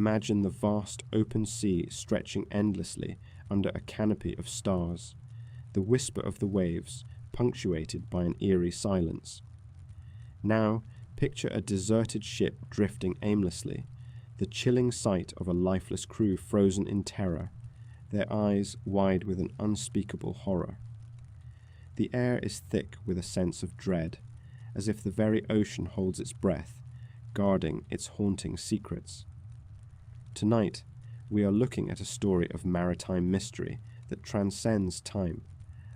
imagine the vast open sea stretching endlessly under a canopy of stars, the whisper of the waves punctuated by an eerie silence. Now, picture a deserted ship drifting aimlessly, the chilling sight of a lifeless crew frozen in terror, their eyes wide with an unspeakable horror. The air is thick with a sense of dread, as if the very ocean holds its breath, guarding its haunting secrets. Tonight, we are looking at a story of maritime mystery that transcends time,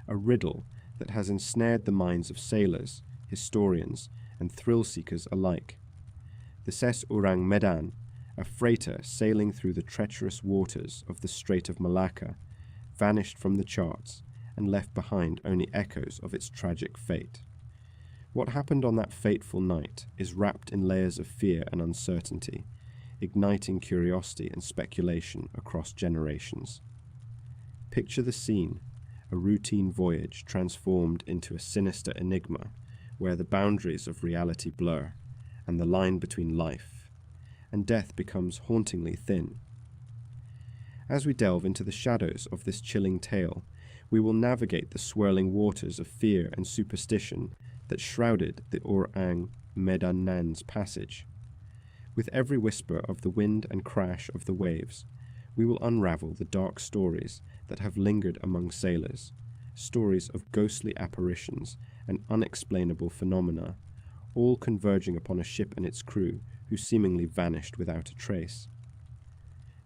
a riddle that has ensnared the minds of sailors, historians, and thrill-seekers alike. The SS Ourang Medan, a freighter sailing through the treacherous waters of the Strait of Malacca, vanished from the charts and left behind only echoes of its tragic fate. What happened on that fateful night is wrapped in layers of fear and uncertainty, igniting curiosity and speculation across generations. Picture the scene, a routine voyage transformed into a sinister enigma, where the boundaries of reality blur, and the line between life and death becomes hauntingly thin. As we delve into the shadows of this chilling tale, we will navigate the swirling waters of fear and superstition that shrouded the Ourang Medan's passage. With every whisper of the wind and crash of the waves, we will unravel the dark stories that have lingered among sailors, stories of ghostly apparitions and unexplainable phenomena, all converging upon a ship and its crew who seemingly vanished without a trace.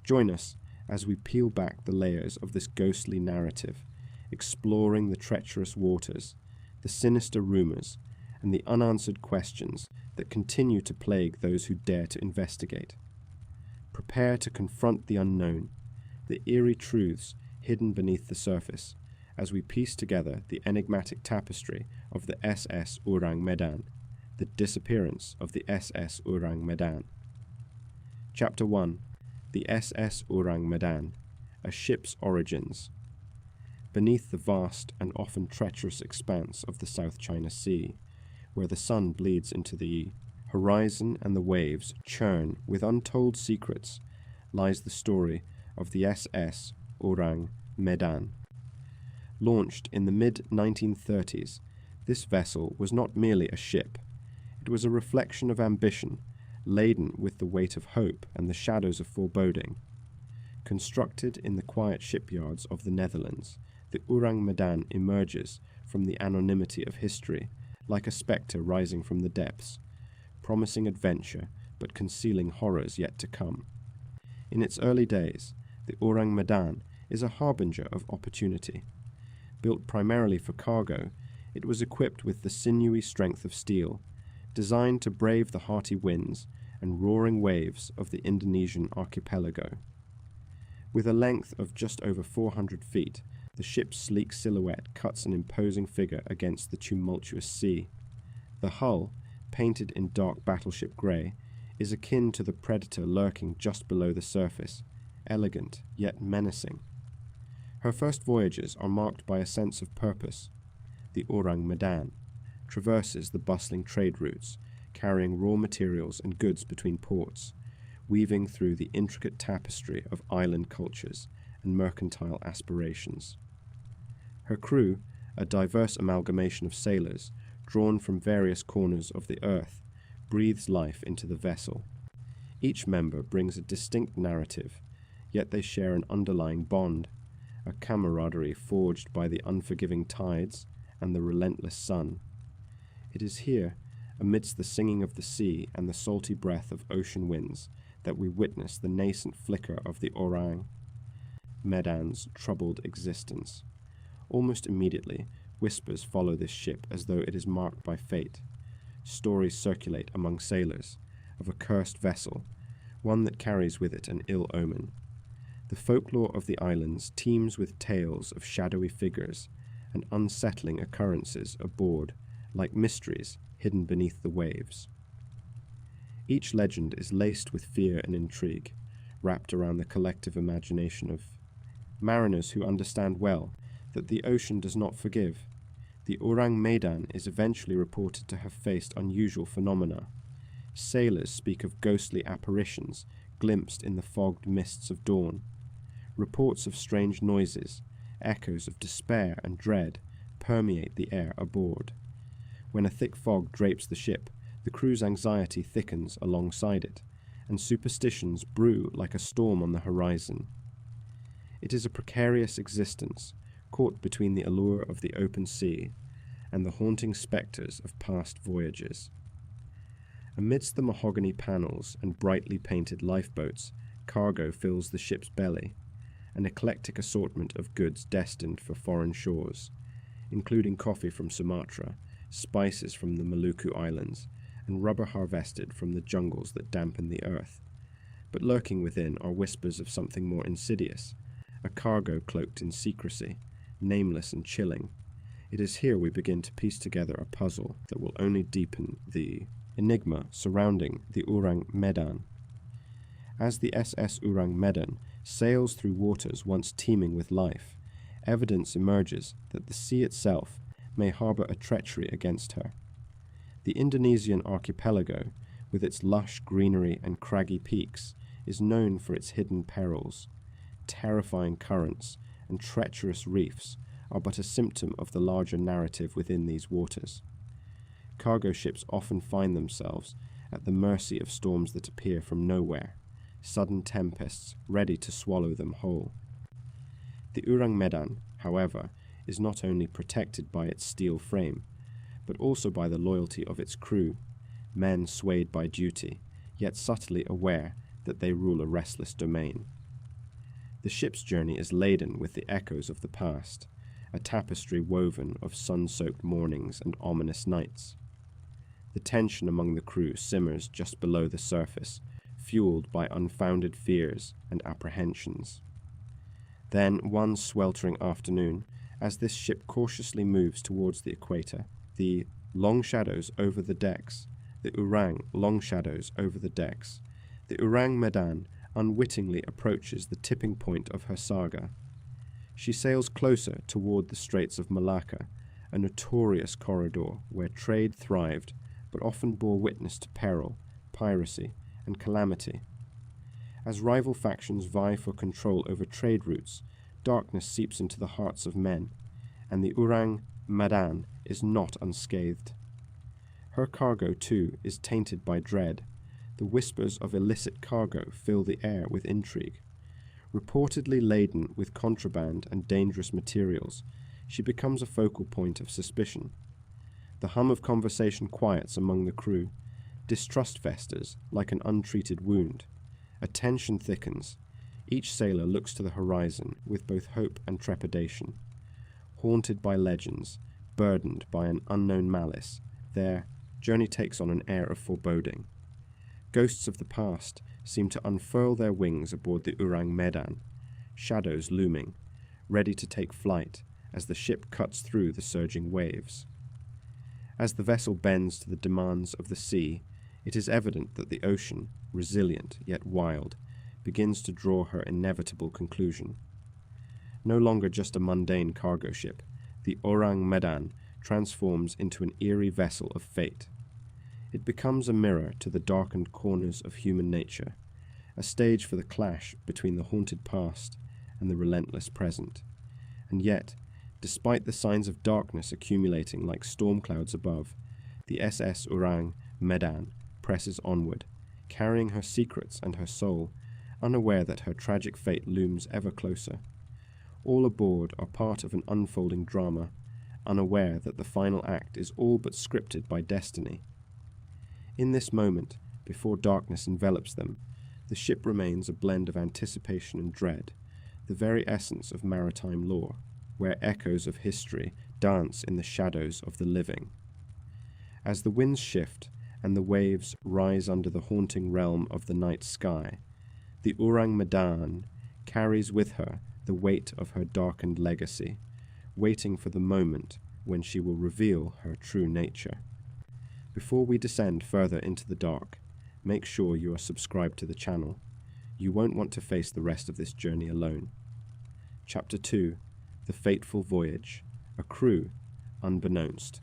Join us as we peel back the layers of this ghostly narrative, exploring the treacherous waters, the sinister rumors, and the unanswered questions that continue to plague those who dare to investigate. Prepare to confront the unknown, the eerie truths hidden beneath the surface, as we piece together the enigmatic tapestry of the SS Ourang Medan, the disappearance of the SS Ourang Medan. Chapter 1. The SS Ourang Medan, a ship's origins. Beneath the vast and often treacherous expanse of the South China Sea, where the sun bleeds into the horizon and the waves churn with untold secrets, lies the story of the SS Ourang Medan. Launched in the mid-1930s, this vessel was not merely a ship. It was a reflection of ambition, laden with the weight of hope and the shadows of foreboding. Constructed in the quiet shipyards of the Netherlands, the Ourang Medan emerges from the anonymity of history like a spectre rising from the depths, promising adventure but concealing horrors yet to come. In its early days, the Ourang Medan is a harbinger of opportunity. Built primarily for cargo, it was equipped with the sinewy strength of steel, designed to brave the hearty winds and roaring waves of the Indonesian archipelago. With a length of just over 400 feet, the ship's sleek silhouette cuts an imposing figure against the tumultuous sea. The hull, painted in dark battleship grey, is akin to the predator lurking just below the surface, elegant yet menacing. Her first voyages are marked by a sense of purpose. The Ourang Medan traverses the bustling trade routes, carrying raw materials and goods between ports, weaving through the intricate tapestry of island cultures and mercantile aspirations. Her crew, a diverse amalgamation of sailors, drawn from various corners of the earth, breathes life into the vessel. Each member brings a distinct narrative, yet they share an underlying bond, a camaraderie forged by the unforgiving tides and the relentless sun. It is here, amidst the singing of the sea and the salty breath of ocean winds, that we witness the nascent flicker of the Ourang Medan's troubled existence. Almost immediately, whispers follow this ship as though it is marked by fate. Stories circulate among sailors of a cursed vessel, one that carries with it an ill omen. The folklore of the islands teems with tales of shadowy figures and unsettling occurrences aboard, like mysteries hidden beneath the waves. Each legend is laced with fear and intrigue, wrapped around the collective imagination of mariners who understand well that the ocean does not forgive. The Ourang Medan is eventually reported to have faced unusual phenomena. Sailors speak of ghostly apparitions glimpsed in the fogged mists of dawn. Reports of strange noises, echoes of despair and dread, permeate the air aboard. When a thick fog drapes the ship, the crew's anxiety thickens alongside it, and superstitions brew like a storm on the horizon. It is a precarious existence, caught between the allure of the open sea and the haunting spectres of past voyages. Amidst the mahogany panels and brightly painted lifeboats, cargo fills the ship's belly, an eclectic assortment of goods destined for foreign shores, including coffee from Sumatra, spices from the Maluku Islands, and rubber harvested from the jungles that dampen the earth. But lurking within are whispers of something more insidious, a cargo cloaked in secrecy, nameless and chilling. It is here we begin to piece together a puzzle that will only deepen the enigma surrounding the Ourang Medan. As the SS Ourang Medan sails through waters once teeming with life, evidence emerges that the sea itself may harbor a treachery against her. The Indonesian archipelago, with its lush greenery and craggy peaks, is known for its hidden perils. Terrifying currents and treacherous reefs are but a symptom of the larger narrative within these waters. Cargo ships often find themselves at the mercy of storms that appear from nowhere, sudden tempests ready to swallow them whole. The Ourang Medan, however, is not only protected by its steel frame, but also by the loyalty of its crew, men swayed by duty, yet subtly aware that they rule a restless domain. The ship's journey is laden with the echoes of the past, a tapestry woven of sun-soaked mornings and ominous nights. The tension among the crew simmers just below the surface, fueled by unfounded fears and apprehensions. Then, one sweltering afternoon, as this ship cautiously moves towards the equator, the long shadows over the decks, the Ourang Medan unwittingly approaches the tipping point of her saga. She sails closer toward the Straits of Malacca, a notorious corridor where trade thrived but often bore witness to peril, piracy, and calamity. As rival factions vie for control over trade routes, darkness seeps into the hearts of men, and the Ourang Medan is not unscathed. Her cargo, too, is tainted by dread. The whispers of illicit cargo fill the air with intrigue. Reportedly laden with contraband and dangerous materials, she becomes a focal point of suspicion. The hum of conversation quiets among the crew. Distrust festers like an untreated wound. Attention thickens. Each sailor looks to the horizon with both hope and trepidation. Haunted by legends, burdened by an unknown malice, their journey takes on an air of foreboding. Ghosts of the past seem to unfurl their wings aboard the Ourang Medan, shadows looming, ready to take flight as the ship cuts through the surging waves. As the vessel bends to the demands of the sea, it is evident that the ocean, resilient yet wild, begins to draw her inevitable conclusion. No longer just a mundane cargo ship, the Ourang Medan transforms into an eerie vessel of fate. It becomes a mirror to the darkened corners of human nature, a stage for the clash between the haunted past and the relentless present. And yet, despite the signs of darkness accumulating like storm clouds above, the SS Ourang Medan presses onward, carrying her secrets and her soul, unaware that her tragic fate looms ever closer. All aboard are part of an unfolding drama, unaware that the final act is all but scripted by destiny. In this moment, before darkness envelops them, the ship remains a blend of anticipation and dread, the very essence of maritime lore, where echoes of history dance in the shadows of the living. As the winds shift and the waves rise under the haunting realm of the night sky, the Ourang Medan carries with her the weight of her darkened legacy, waiting for the moment when she will reveal her true nature. Before we descend further into the dark, make sure you are subscribed to the channel. You won't want to face the rest of this journey alone. Chapter 2. The Fateful Voyage. A crew, unbeknownst.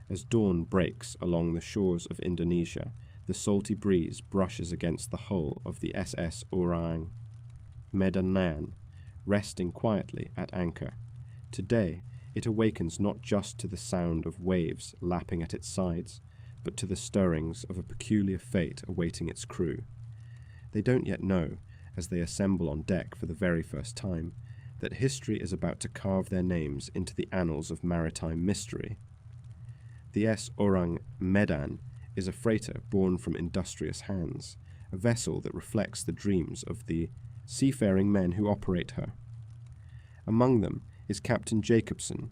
As dawn breaks along the shores of Indonesia, the salty breeze brushes against the hull of the SS Ourang Medan, resting quietly at anchor. Today, it awakens not just to the sound of waves lapping at its sides, but to the stirrings of a peculiar fate awaiting its crew. They don't yet know, as they assemble on deck for the very first time, that history is about to carve their names into the annals of maritime mystery. The SS Ourang Medan is a freighter born from industrious hands, a vessel that reflects the dreams of the seafaring men who operate her. Among them is Captain Jacobson,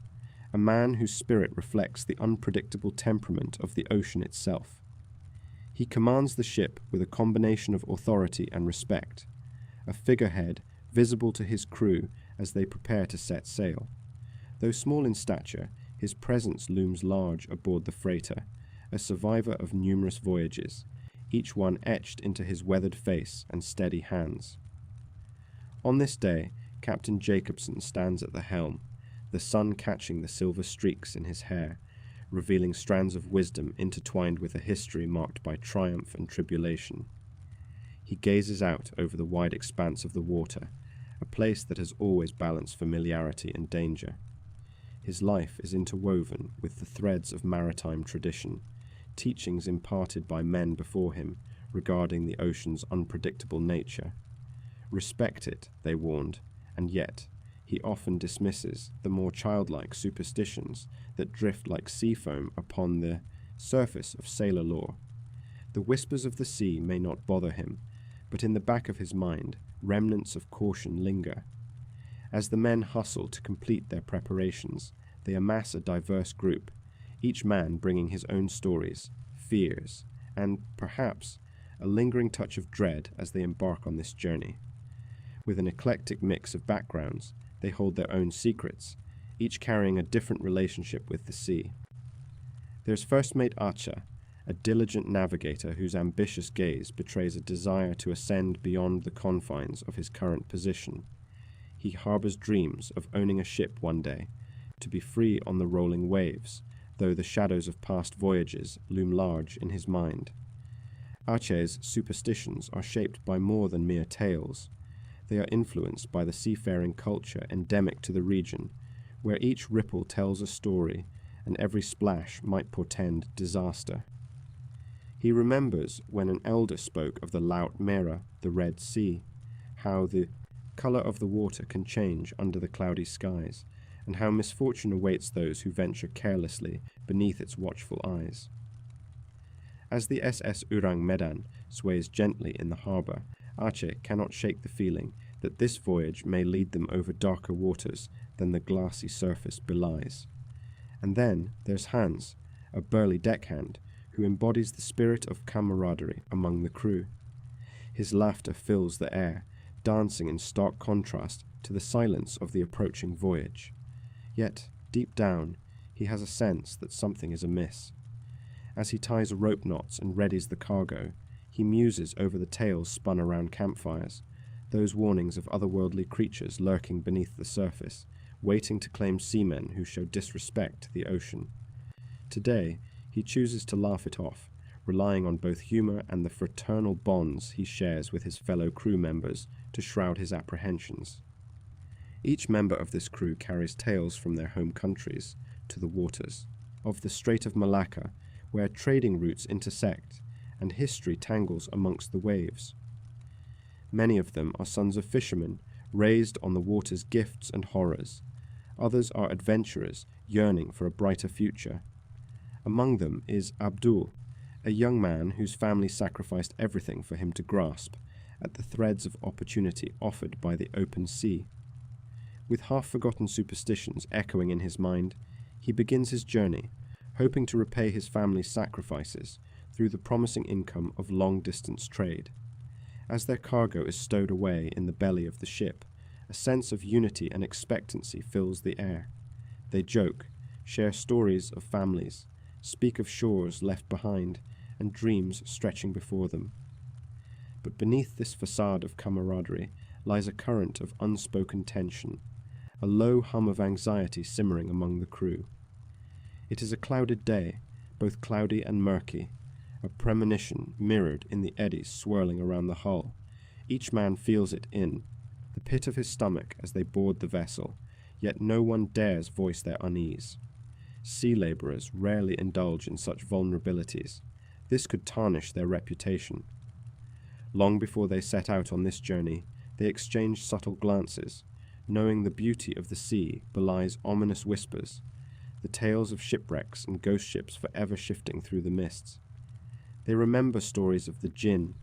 a man whose spirit reflects the unpredictable temperament of the ocean itself. He commands the ship with a combination of authority and respect, a figurehead visible to his crew as they prepare to set sail. Though small in stature, his presence looms large aboard the freighter, a survivor of numerous voyages, each one etched into his weathered face and steady hands. On this day, Captain Jacobson stands at the helm, the sun catching the silver streaks in his hair, revealing strands of wisdom intertwined with a history marked by triumph and tribulation. He gazes out over the wide expanse of the water, a place that has always balanced familiarity and danger. His life is interwoven with the threads of maritime tradition, teachings imparted by men before him regarding the ocean's unpredictable nature. Respect it, they warned, and yet he often dismisses the more childlike superstitions that drift like sea foam upon the surface of sailor lore. The whispers of the sea may not bother him, but in the back of his mind, remnants of caution linger. As the men hustle to complete their preparations, they amass a diverse group, each man bringing his own stories, fears, and, perhaps, a lingering touch of dread as they embark on this journey. With an eclectic mix of backgrounds, they hold their own secrets, each carrying a different relationship with the sea. There's First Mate Acha, a diligent navigator whose ambitious gaze betrays a desire to ascend beyond the confines of his current position. He harbors dreams of owning a ship one day, to be free on the rolling waves, though the shadows of past voyages loom large in his mind. Ache's superstitions are shaped by more than mere tales. They are influenced by the seafaring culture endemic to the region, where each ripple tells a story and every splash might portend disaster. He remembers when an elder spoke of the Laut Mera, the Red Sea, how the color of the water can change under the cloudy skies, and how misfortune awaits those who venture carelessly beneath its watchful eyes. As the SS Ourang Medan sways gently in the harbour, Aceh cannot shake the feeling that this voyage may lead them over darker waters than the glassy surface belies. And then there's Hans, a burly deckhand, who embodies the spirit of camaraderie among the crew. His laughter fills the air, dancing in stark contrast to the silence of the approaching voyage. Yet, deep down, he has a sense that something is amiss. As he ties rope knots and readies the cargo, he muses over the tales spun around campfires, those warnings of otherworldly creatures lurking beneath the surface, waiting to claim seamen who show disrespect to the ocean. Today, he chooses to laugh it off, relying on both humor and the fraternal bonds he shares with his fellow crew members to shroud his apprehensions. Each member of this crew carries tales from their home countries to the waters, of the Strait of Malacca, where trading routes intersect and history tangles amongst the waves. Many of them are sons of fishermen, raised on the water's gifts and horrors. Others are adventurers yearning for a brighter future. Among them is Abdul, a young man whose family sacrificed everything for him to grasp at the threads of opportunity offered by the open sea. With half-forgotten superstitions echoing in his mind, he begins his journey, hoping to repay his family's sacrifices through the promising income of long-distance trade. As their cargo is stowed away in the belly of the ship, a sense of unity and expectancy fills the air. They joke, share stories of families, speak of shores left behind, and dreams stretching before them. But beneath this facade of camaraderie lies a current of unspoken tension, a low hum of anxiety simmering among the crew. It is a clouded day, both cloudy and murky, a premonition mirrored in the eddies swirling around the hull. Each man feels it in the pit of his stomach as they board the vessel, yet no one dares voice their unease. Sea labourers rarely indulge in such vulnerabilities. This could tarnish their reputation. Long before they set out on this journey, they exchange subtle glances, knowing the beauty of the sea belies ominous whispers, the tales of shipwrecks and ghost ships forever shifting through the mists. They remember stories of the jinn,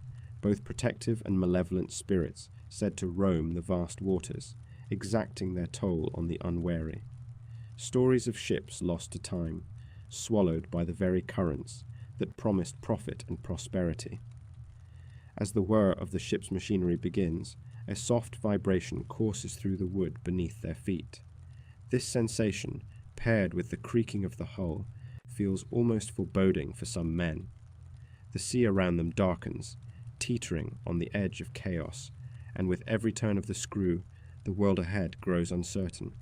both protective and malevolent spirits said to roam the vast waters, exacting their toll on the unwary. Stories of ships lost to time, swallowed by the very currents that promised profit and prosperity. As the whir of the ship's machinery begins, a soft vibration courses through the wood beneath their feet. This sensation, paired with the creaking of the hull, feels almost foreboding for some men. The sea around them darkens, teetering on the edge of chaos, and with every turn of the screw, the world ahead grows uncertain.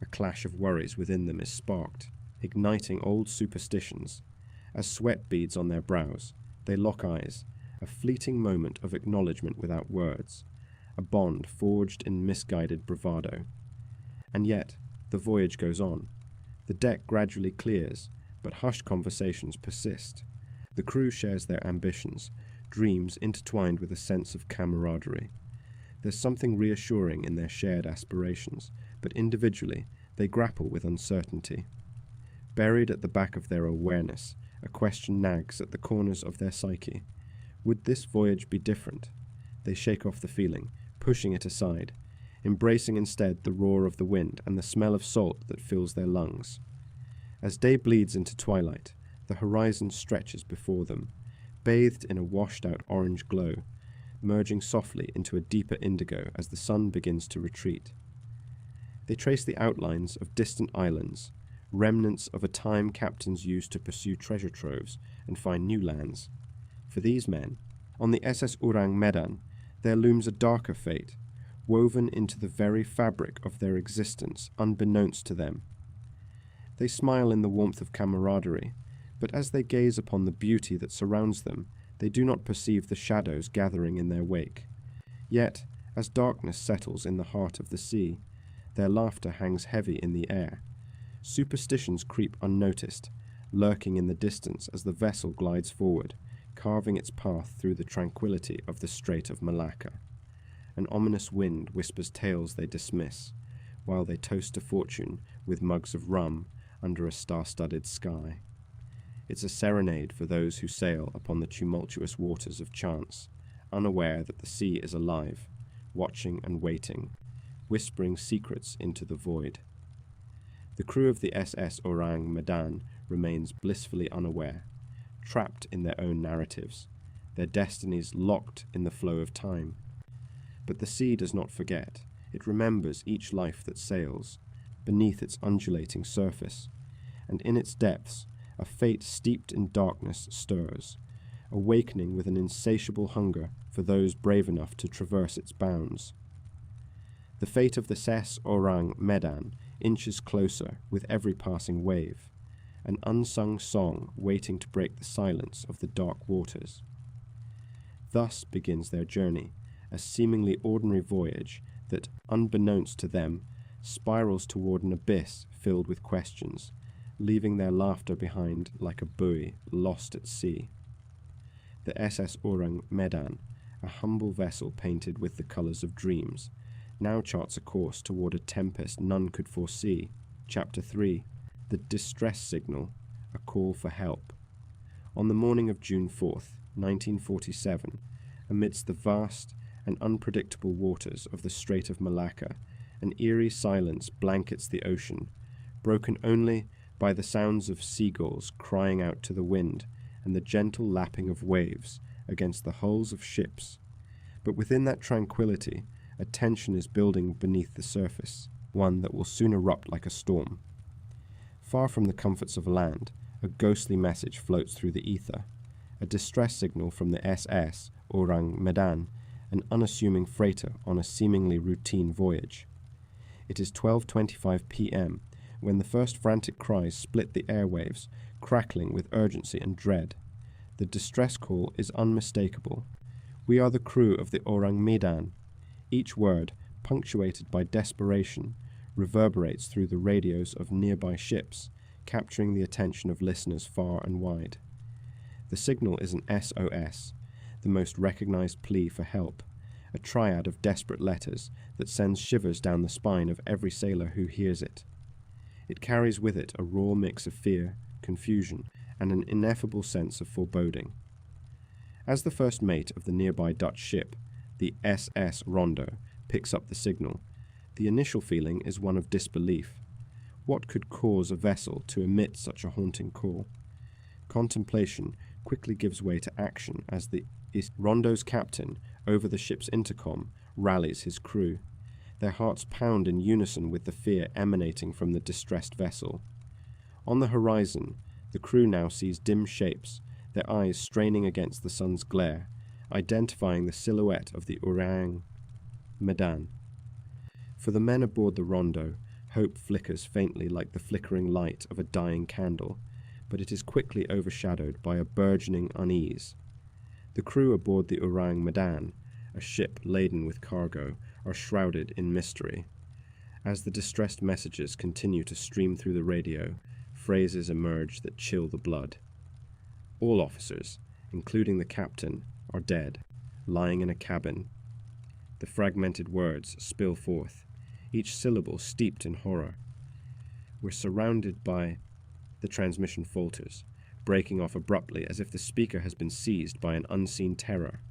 A clash of worries within them is sparked, igniting old superstitions. As sweat beads on their brows, they lock eyes, a fleeting moment of acknowledgement without words, a bond forged in misguided bravado. And yet, the voyage goes on. The deck gradually clears, but hushed conversations persist. The crew shares their ambitions, dreams intertwined with a sense of camaraderie. There's something reassuring in their shared aspirations, but individually, they grapple with uncertainty. Buried at the back of their awareness, a question nags at the corners of their psyche. Would this voyage be different? They shake off the feeling, pushing it aside, embracing instead the roar of the wind and the smell of salt that fills their lungs. As day bleeds into twilight, the horizon stretches before them, bathed in a washed-out orange glow, merging softly into a deeper indigo as the sun begins to retreat. They trace the outlines of distant islands, remnants of a time captains used to pursue treasure troves and find new lands. For these men, on the SS Ourang Medan, there looms a darker fate, woven into the very fabric of their existence, unbeknownst to them. They smile in the warmth of camaraderie, but as they gaze upon the beauty that surrounds them, they do not perceive the shadows gathering in their wake. Yet, as darkness settles in the heart of the sea, their laughter hangs heavy in the air. Superstitions creep unnoticed, lurking in the distance as the vessel glides forward, carving its path through the tranquility of the Strait of Malacca. An ominous wind whispers tales they dismiss, while they toast to fortune with mugs of rum under a star-studded sky. It's a serenade for those who sail upon the tumultuous waters of chance, unaware that the sea is alive, watching and waiting, whispering secrets into the void. The crew of the SS Ourang Medan remains blissfully unaware, trapped in their own narratives, their destinies locked in the flow of time. But the sea does not forget. It remembers each life that sails, beneath its undulating surface, and in its depths, a fate steeped in darkness stirs, awakening with an insatiable hunger for those brave enough to traverse its bounds. The fate of the SS Ourang Medan inches closer with every passing wave, an unsung song waiting to break the silence of the dark waters. Thus begins their journey, a seemingly ordinary voyage that, unbeknownst to them, spirals toward an abyss filled with questions, leaving their laughter behind like a buoy lost at sea. The SS Ourang Medan, a humble vessel painted with the colours of dreams, now charts a course toward a tempest none could foresee. Chapter 3. The Distress Signal, a Call for Help. On the morning of June 4th, 1947, amidst the vast and unpredictable waters of the Strait of Malacca, an eerie silence blankets the ocean, broken only by the sounds of seagulls crying out to the wind and the gentle lapping of waves against the hulls of ships. But within that tranquility, a tension is building beneath the surface, one that will soon erupt like a storm. Far from the comforts of land, a ghostly message floats through the ether, a distress signal from the SS Ourang Medan, an unassuming freighter on a seemingly routine voyage. It is 12:25 p.m. when the first frantic cries split the airwaves, crackling with urgency and dread. The distress call is unmistakable. We are the crew of the Ourang Medan. Each word, punctuated by desperation, reverberates through the radios of nearby ships, capturing the attention of listeners far and wide. The signal is an SOS, the most recognized plea for help, a triad of desperate letters that sends shivers down the spine of every sailor who hears it. It carries with it a raw mix of fear, confusion, and an ineffable sense of foreboding. As the first mate of the nearby Dutch ship, the SS Rondo, picks up the signal, the initial feeling is one of disbelief. What could cause a vessel to emit such a haunting call? Contemplation quickly gives way to action as the Rondo's captain, over the ship's intercom, rallies his crew. Their hearts pound in unison with the fear emanating from the distressed vessel. On the horizon, the crew now sees dim shapes, their eyes straining against the sun's glare, identifying the silhouette of the Ourang Medan. For the men aboard the Rondo, hope flickers faintly like the flickering light of a dying candle, but it is quickly overshadowed by a burgeoning unease. The crew aboard the Ourang Medan, a ship laden with cargo, are shrouded in mystery. As the distressed messages continue to stream through the radio, phrases emerge that chill the blood. All officers, including the captain, are dead, lying in a cabin. The fragmented words spill forth, each syllable steeped in horror. We're surrounded by... The transmission falters, breaking off abruptly as if the speaker has been seized by an unseen terror.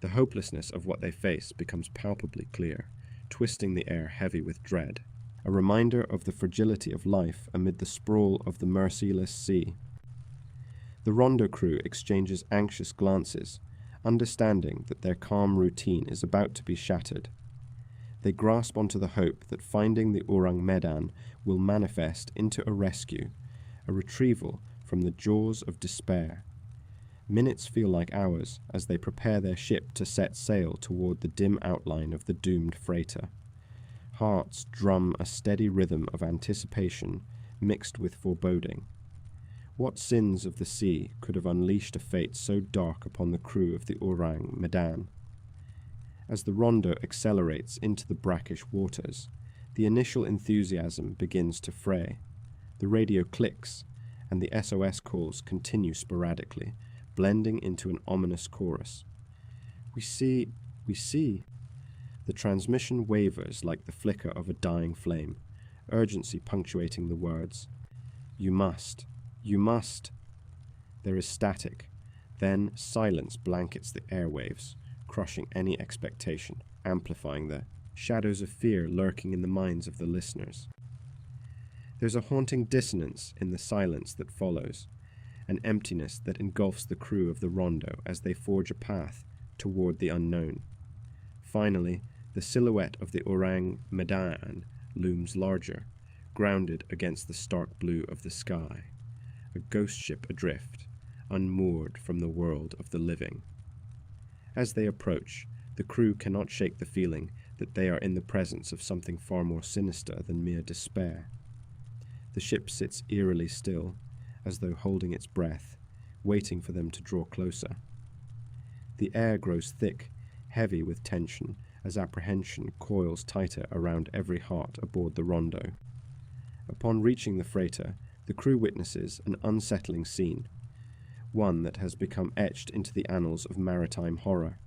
The hopelessness of what they face becomes palpably clear, twisting the air heavy with dread, a reminder of the fragility of life amid the sprawl of the merciless sea. The Rondo crew exchanges anxious glances, understanding that their calm routine is about to be shattered. They grasp onto the hope that finding the Ourang Medan will manifest into a rescue, a retrieval from the jaws of despair. Minutes feel like hours as they prepare their ship to set sail toward the dim outline of the doomed freighter. Hearts drum a steady rhythm of anticipation mixed with foreboding. What sins of the sea could have unleashed a fate so dark upon the crew of the Ourang Medan? As the Rondo accelerates into the brackish waters, the initial enthusiasm begins to fray. The radio clicks, and the SOS calls continue sporadically, blending into an ominous chorus. We see. The transmission wavers like the flicker of a dying flame, urgency punctuating the words. You must. There is static. Then silence blankets the airwaves, crushing any expectation, amplifying the shadows of fear lurking in the minds of the listeners. There's a haunting dissonance in the silence that follows, an emptiness that engulfs the crew of the Rondo as they forge a path toward the unknown. Finally, the silhouette of the Ourang Medan looms larger, grounded against the stark blue of the sky, a ghost ship adrift, unmoored from the world of the living. As they approach, the crew cannot shake the feeling that they are in the presence of something far more sinister than mere despair. The ship sits eerily still, as though holding its breath, waiting for them to draw closer. The air grows thick, heavy with tension, as apprehension coils tighter around every heart aboard the Rondo. Upon reaching the freighter, the crew witnesses an unsettling scene, one that has become etched into the annals of maritime horror.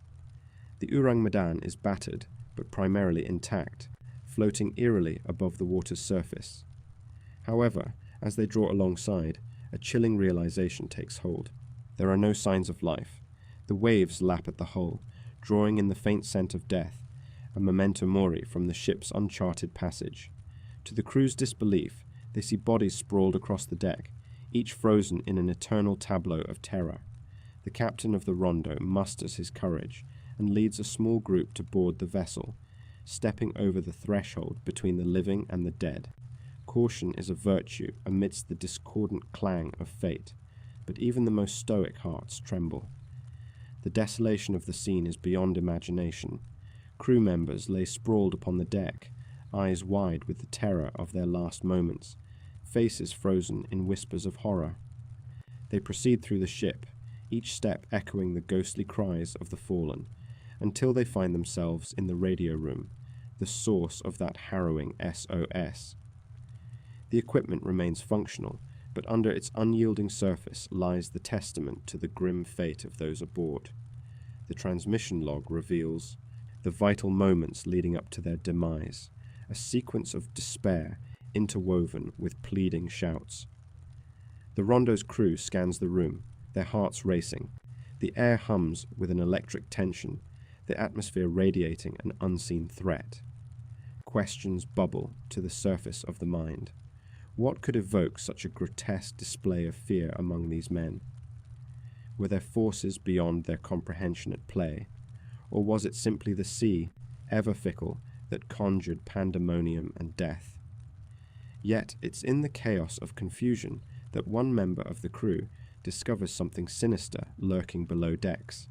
The Ourang Medan is battered, but primarily intact, floating eerily above the water's surface. However, as they draw alongside, a chilling realization takes hold. There are no signs of life. The waves lap at the hull, drawing in the faint scent of death, a memento mori from the ship's uncharted passage. To the crew's disbelief, they see bodies sprawled across the deck, each frozen in an eternal tableau of terror. The captain of the Rondo musters his courage and leads a small group to board the vessel, stepping over the threshold between the living and the dead. Caution is a virtue amidst the discordant clang of fate, but even the most stoic hearts tremble. The desolation of the scene is beyond imagination. Crew members lay sprawled upon the deck, eyes wide with the terror of their last moments, faces frozen in whispers of horror. They proceed through the ship, each step echoing the ghostly cries of the fallen, until they find themselves in the radio room, the source of that harrowing SOS. The equipment remains functional, but under its unyielding surface lies the testament to the grim fate of those aboard. The transmission log reveals the vital moments leading up to their demise, a sequence of despair interwoven with pleading shouts. The Rondo's crew scans the room, their hearts racing. The air hums with an electric tension, the atmosphere radiating an unseen threat. Questions bubble to the surface of the mind. What could evoke such a grotesque display of fear among these men? Were there forces beyond their comprehension at play, or was it simply the sea, ever fickle, that conjured pandemonium and death? Yet it's in the chaos of confusion that one member of the crew discovers something sinister lurking below decks.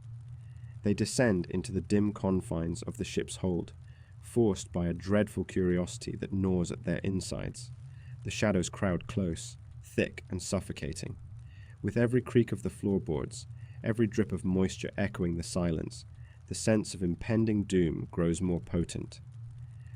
They descend into the dim confines of the ship's hold, forced by a dreadful curiosity that gnaws at their insides. The shadows crowd close, thick and suffocating. With every creak of the floorboards, every drip of moisture echoing the silence, the sense of impending doom grows more potent.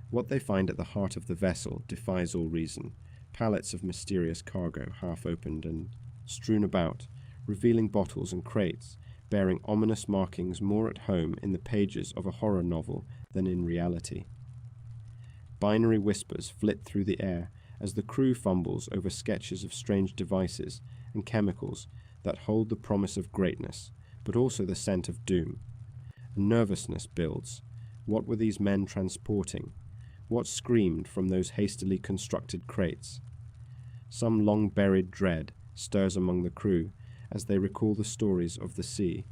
What they find at the heart of the vessel defies all reason. Pallets of mysterious cargo half opened and strewn about, revealing bottles and crates, bearing ominous markings more at home in the pages of a horror novel than in reality. Binary whispers flit through the air as the crew fumbles over sketches of strange devices and chemicals that hold the promise of greatness, but also the scent of doom. A nervousness builds. What were these men transporting? What screamed from those hastily constructed crates? Some long-buried dread stirs among the crew as they recall the stories of the sea,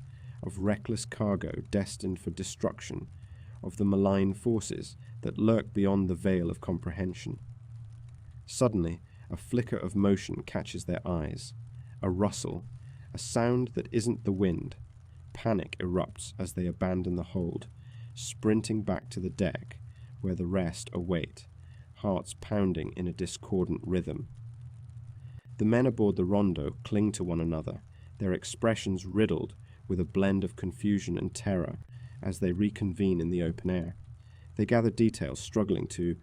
of reckless cargo destined for destruction, of the malign forces that lurk beyond the veil of comprehension. Suddenly, a flicker of motion catches their eyes, a rustle, a sound that isn't the wind. Panic erupts as they abandon the hold, sprinting back to the deck, where the rest await, hearts pounding in a discordant rhythm. The men aboard the Rondo cling to one another, their expressions riddled with a blend of confusion and terror as they reconvene in the open air. They gather details, struggling to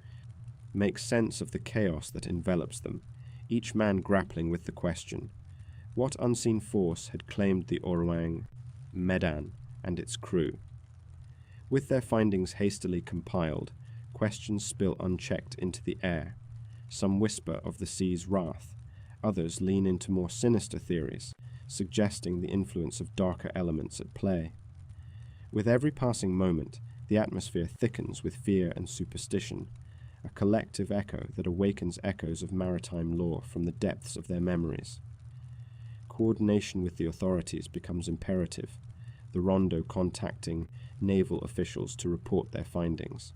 make sense of the chaos that envelops them, each man grappling with the question: what unseen force had claimed the Ourang Medan and its crew? With their findings hastily compiled, questions spill unchecked into the air. Some whisper of the sea's wrath, others lean into more sinister theories, suggesting the influence of darker elements at play. With every passing moment, the atmosphere thickens with fear and superstition, a collective echo that awakens echoes of maritime lore from the depths of their memories. Coordination with the authorities becomes imperative, the Rondo contacting naval officials to report their findings.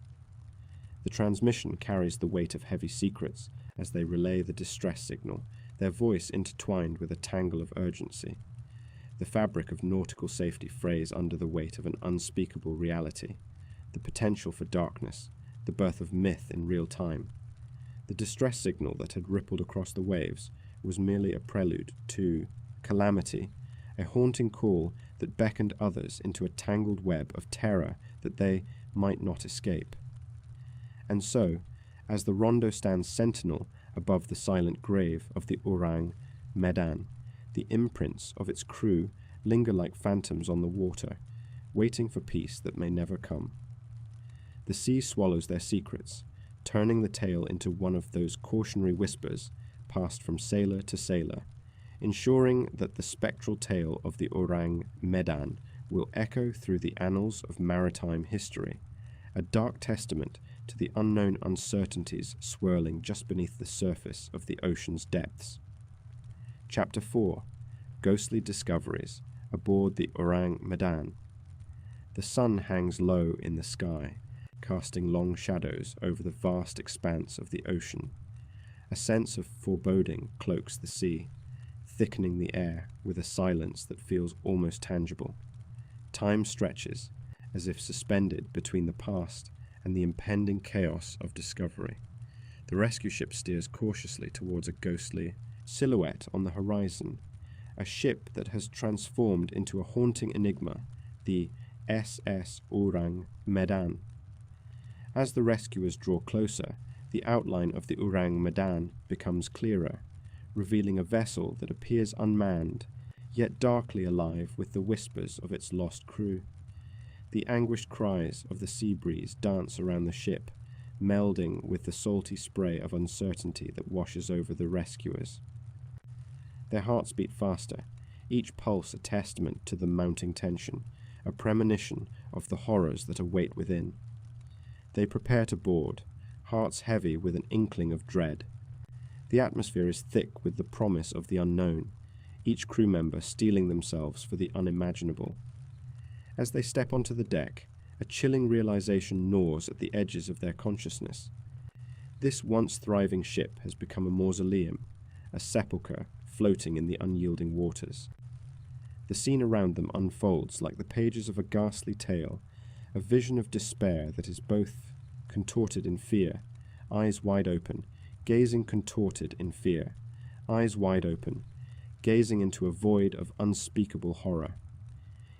The transmission carries the weight of heavy secrets as they relay the distress signal, their voice intertwined with a tangle of urgency. The fabric of nautical safety frays under the weight of an unspeakable reality, the potential for darkness, the birth of myth in real time. The distress signal that had rippled across the waves was merely a prelude to calamity, a haunting call that beckoned others into a tangled web of terror that they might not escape. And so, as the Rondo stands sentinel above the silent grave of the Ourang Medan, the imprints of its crew linger like phantoms on the water, waiting for peace that may never come. The sea swallows their secrets, turning the tale into one of those cautionary whispers passed from sailor to sailor, ensuring that the spectral tale of the Ourang Medan will echo through the annals of maritime history, a dark testament to the unknown uncertainties swirling just beneath the surface of the ocean's depths. Chapter 4. Ghostly Discoveries aboard the Ourang Medan. The sun hangs low in the sky, casting long shadows over the vast expanse of the ocean. A sense of foreboding cloaks the sea, thickening the air with a silence that feels almost tangible. Time stretches, as if suspended between the past and the impending chaos of discovery. The rescue ship steers cautiously towards a ghostly silhouette on the horizon, a ship that has transformed into a haunting enigma, the SS Ourang Medan. As the rescuers draw closer, the outline of the Ourang Medan becomes clearer, revealing a vessel that appears unmanned, yet darkly alive with the whispers of its lost crew. The anguished cries of the sea breeze dance around the ship, melding with the salty spray of uncertainty that washes over the rescuers. Their hearts beat faster, each pulse a testament to the mounting tension, a premonition of the horrors that await within. They prepare to board, hearts heavy with an inkling of dread. The atmosphere is thick with the promise of the unknown, each crew member steeling themselves for the unimaginable. As they step onto the deck, a chilling realization gnaws at the edges of their consciousness. This once thriving ship has become a mausoleum, a sepulchre floating in the unyielding waters. The scene around them unfolds like the pages of a ghastly tale, a vision of despair that is both contorted in fear, eyes wide open, gazing contorted in fear, eyes wide open, gazing into a void of unspeakable horror.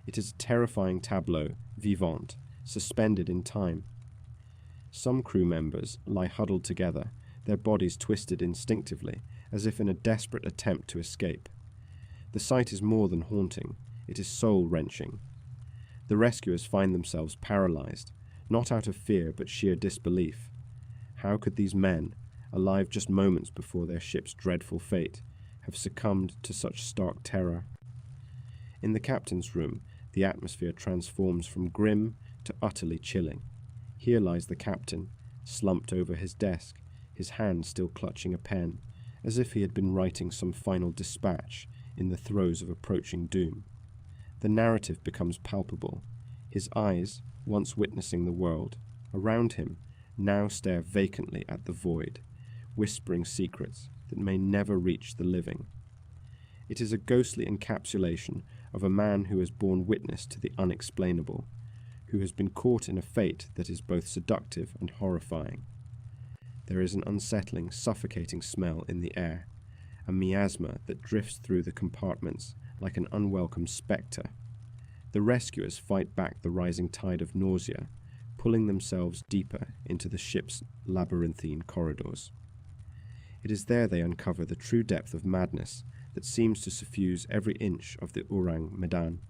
It is a terrifying tableau, vivant, suspended in time. Some crew members lie huddled together, their bodies twisted instinctively, as if in a desperate attempt to escape. The sight is more than haunting, it is soul-wrenching. The rescuers find themselves paralyzed, not out of fear but sheer disbelief. How could these men, alive just moments before their ship's dreadful fate, have succumbed to such stark terror? In the captain's room, the atmosphere transforms from grim to utterly chilling. Here lies the captain, slumped over his desk, his hand still clutching a pen, as if he had been writing some final dispatch in the throes of approaching doom. The narrative becomes palpable. His eyes, once witnessing the world, around him, now stare vacantly at the void, whispering secrets that may never reach the living. It is a ghostly encapsulation of a man who has borne witness to the unexplainable, who has been caught in a fate that is both seductive and horrifying. There is an unsettling, suffocating smell in the air, a miasma that drifts through the compartments like an unwelcome spectre. The rescuers fight back the rising tide of nausea, pulling themselves deeper into the ship's labyrinthine corridors. It is there they uncover the true depth of madness that seems to suffuse every inch of the Ourang Medan.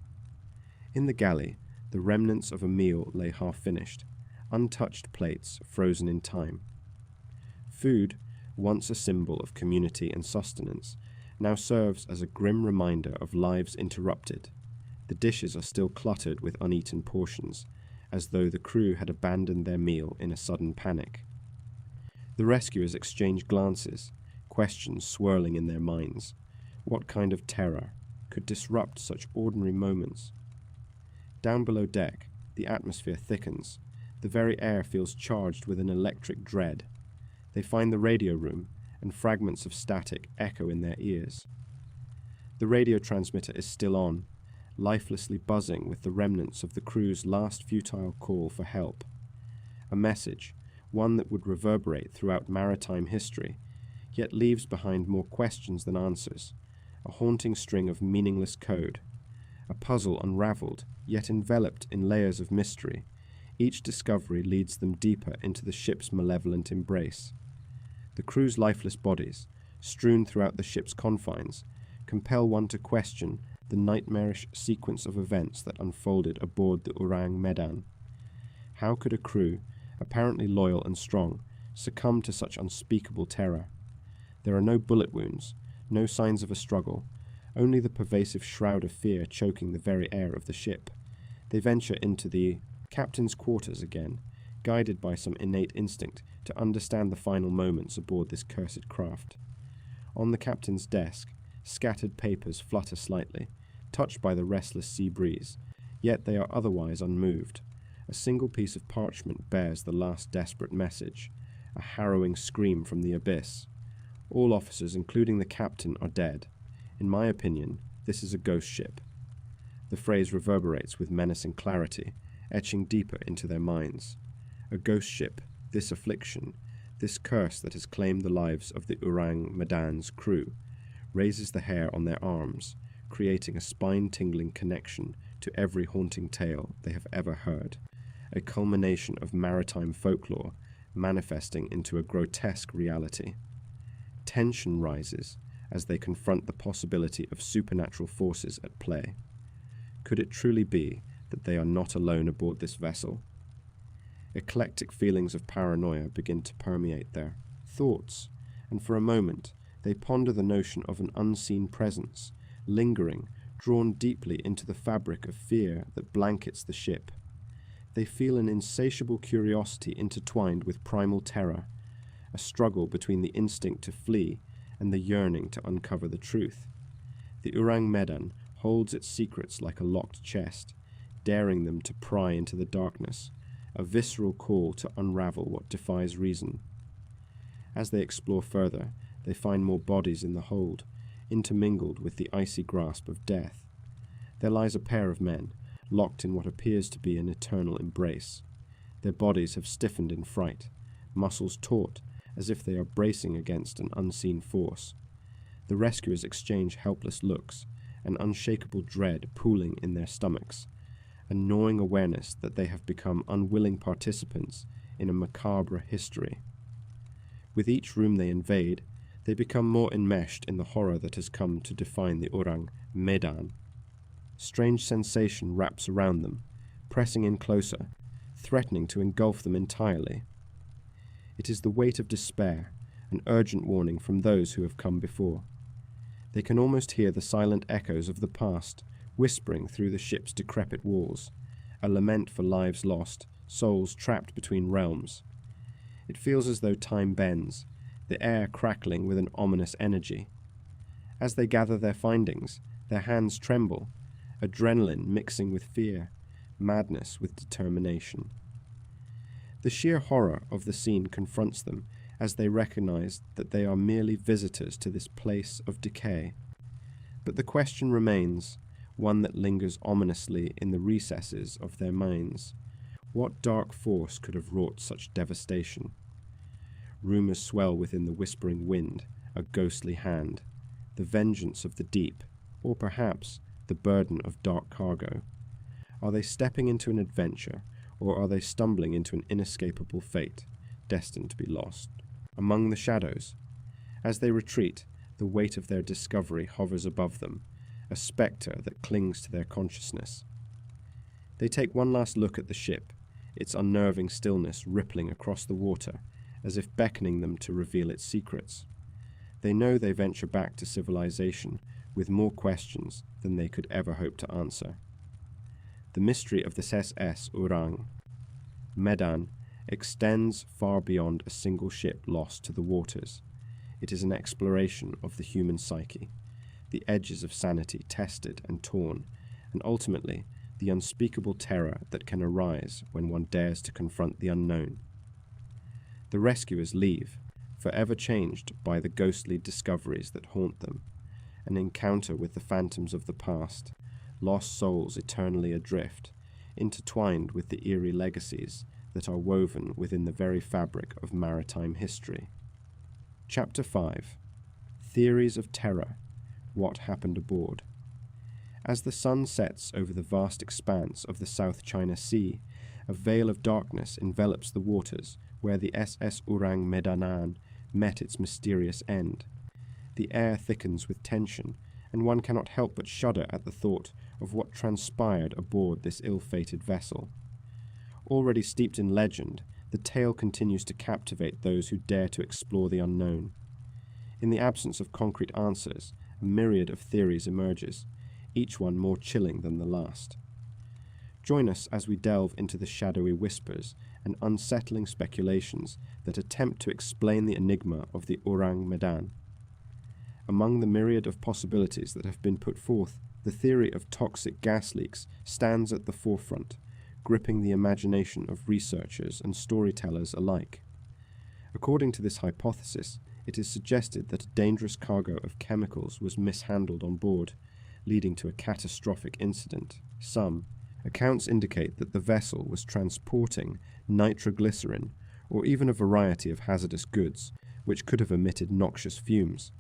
In the galley, the remnants of a meal lay half-finished, untouched plates frozen in time. Food, once a symbol of community and sustenance, now serves as a grim reminder of lives interrupted. The dishes are still cluttered with uneaten portions, as though the crew had abandoned their meal in a sudden panic. The rescuers exchange glances, questions swirling in their minds. What kind of terror could disrupt such ordinary moments? Down below deck, the atmosphere thickens. The very air feels charged with an electric dread. They find the radio room, and fragments of static echo in their ears. The radio transmitter is still on, lifelessly buzzing with the remnants of the crew's last futile call for help. A message, one that would reverberate throughout maritime history, yet leaves behind more questions than answers, a haunting string of meaningless code, a puzzle unraveled, yet enveloped in layers of mystery. Each discovery leads them deeper into the ship's malevolent embrace. The crew's lifeless bodies, strewn throughout the ship's confines, compel one to question the nightmarish sequence of events that unfolded aboard the Ourang Medan. How could a crew, apparently loyal and strong, succumb to such unspeakable terror? There are no bullet wounds, no signs of a struggle, only the pervasive shroud of fear choking the very air of the ship. They venture into the captain's quarters again, guided by some innate instinct to understand the final moments aboard this cursed craft. On the captain's desk, scattered papers flutter slightly, touched by the restless sea breeze, yet they are otherwise unmoved. A single piece of parchment bears the last desperate message, a harrowing scream from the abyss. All officers, including the captain, are dead. In my opinion, this is a ghost ship. The phrase reverberates with menacing clarity, etching deeper into their minds. A ghost ship, this affliction, this curse that has claimed the lives of the Ourang Medan's crew, raises the hair on their arms, creating a spine-tingling connection to every haunting tale they have ever heard, a culmination of maritime folklore manifesting into a grotesque reality. Tension rises as they confront the possibility of supernatural forces at play. Could it truly be that they are not alone aboard this vessel? Eclectic feelings of paranoia begin to permeate their thoughts, and for a moment they ponder the notion of an unseen presence, lingering, drawn deeply into the fabric of fear that blankets the ship. They feel an insatiable curiosity intertwined with primal terror, a struggle between the instinct to flee and the yearning to uncover the truth. The Ourang Medan holds its secrets like a locked chest, daring them to pry into the darkness, a visceral call to unravel what defies reason. As they explore further, they find more bodies in the hold, intermingled with the icy grasp of death. There lies a pair of men, locked in what appears to be an eternal embrace. Their bodies have stiffened in fright, muscles taut, as if they are bracing against an unseen force. The rescuers exchange helpless looks, an unshakable dread pooling in their stomachs, a gnawing awareness that they have become unwilling participants in a macabre history. With each room they invade, they become more enmeshed in the horror that has come to define the Ourang Medan. Strange sensation wraps around them, pressing in closer, threatening to engulf them entirely. It is the weight of despair, an urgent warning from those who have come before. They can almost hear the silent echoes of the past, whispering through the ship's decrepit walls, a lament for lives lost, souls trapped between realms. It feels as though time bends, the air crackling with an ominous energy. As they gather their findings, their hands tremble, adrenaline mixing with fear, madness with determination. The sheer horror of the scene confronts them as they recognize that they are merely visitors to this place of decay. But the question remains, one that lingers ominously in the recesses of their minds. What dark force could have wrought such devastation? Rumors swell within the whispering wind, a ghostly hand, the vengeance of the deep, or perhaps the burden of dark cargo. Are they stepping into an adventure, or are they stumbling into an inescapable fate, destined to be lost? Among the shadows, as they retreat, the weight of their discovery hovers above them, a spectre that clings to their consciousness. They take one last look at the ship, its unnerving stillness rippling across the water, as if beckoning them to reveal its secrets. They know they venture back to civilization with more questions than they could ever hope to answer. The mystery of the SS Ourang Medan extends far beyond a single ship lost to the waters. It is an exploration of the human psyche, the edges of sanity tested and torn, and ultimately the unspeakable terror that can arise when one dares to confront the unknown. The rescuers leave, forever changed by the ghostly discoveries that haunt them, an encounter with the phantoms of the past, lost souls eternally adrift, intertwined with the eerie legacies that are woven within the very fabric of maritime history. Chapter 5. Theories of Terror. What happened aboard? As the sun sets over the vast expanse of the South China Sea, a veil of darkness envelops the waters where the SS Ourang Medan met its mysterious end. The air thickens with tension, and one cannot help but shudder at the thought of what transpired aboard this ill-fated vessel. Already steeped in legend, the tale continues to captivate those who dare to explore the unknown. In the absence of concrete answers, a myriad of theories emerges, each one more chilling than the last. Join us as we delve into the shadowy whispers and unsettling speculations that attempt to explain the enigma of the Ourang Medan. Among the myriad of possibilities that have been put forth, the theory of toxic gas leaks stands at the forefront, gripping the imagination of researchers and storytellers alike. According to this hypothesis, it is suggested that a dangerous cargo of chemicals was mishandled on board, leading to a catastrophic incident. Some accounts indicate that the vessel was transporting nitroglycerin, or even a variety of hazardous goods, which could have emitted noxious fumes.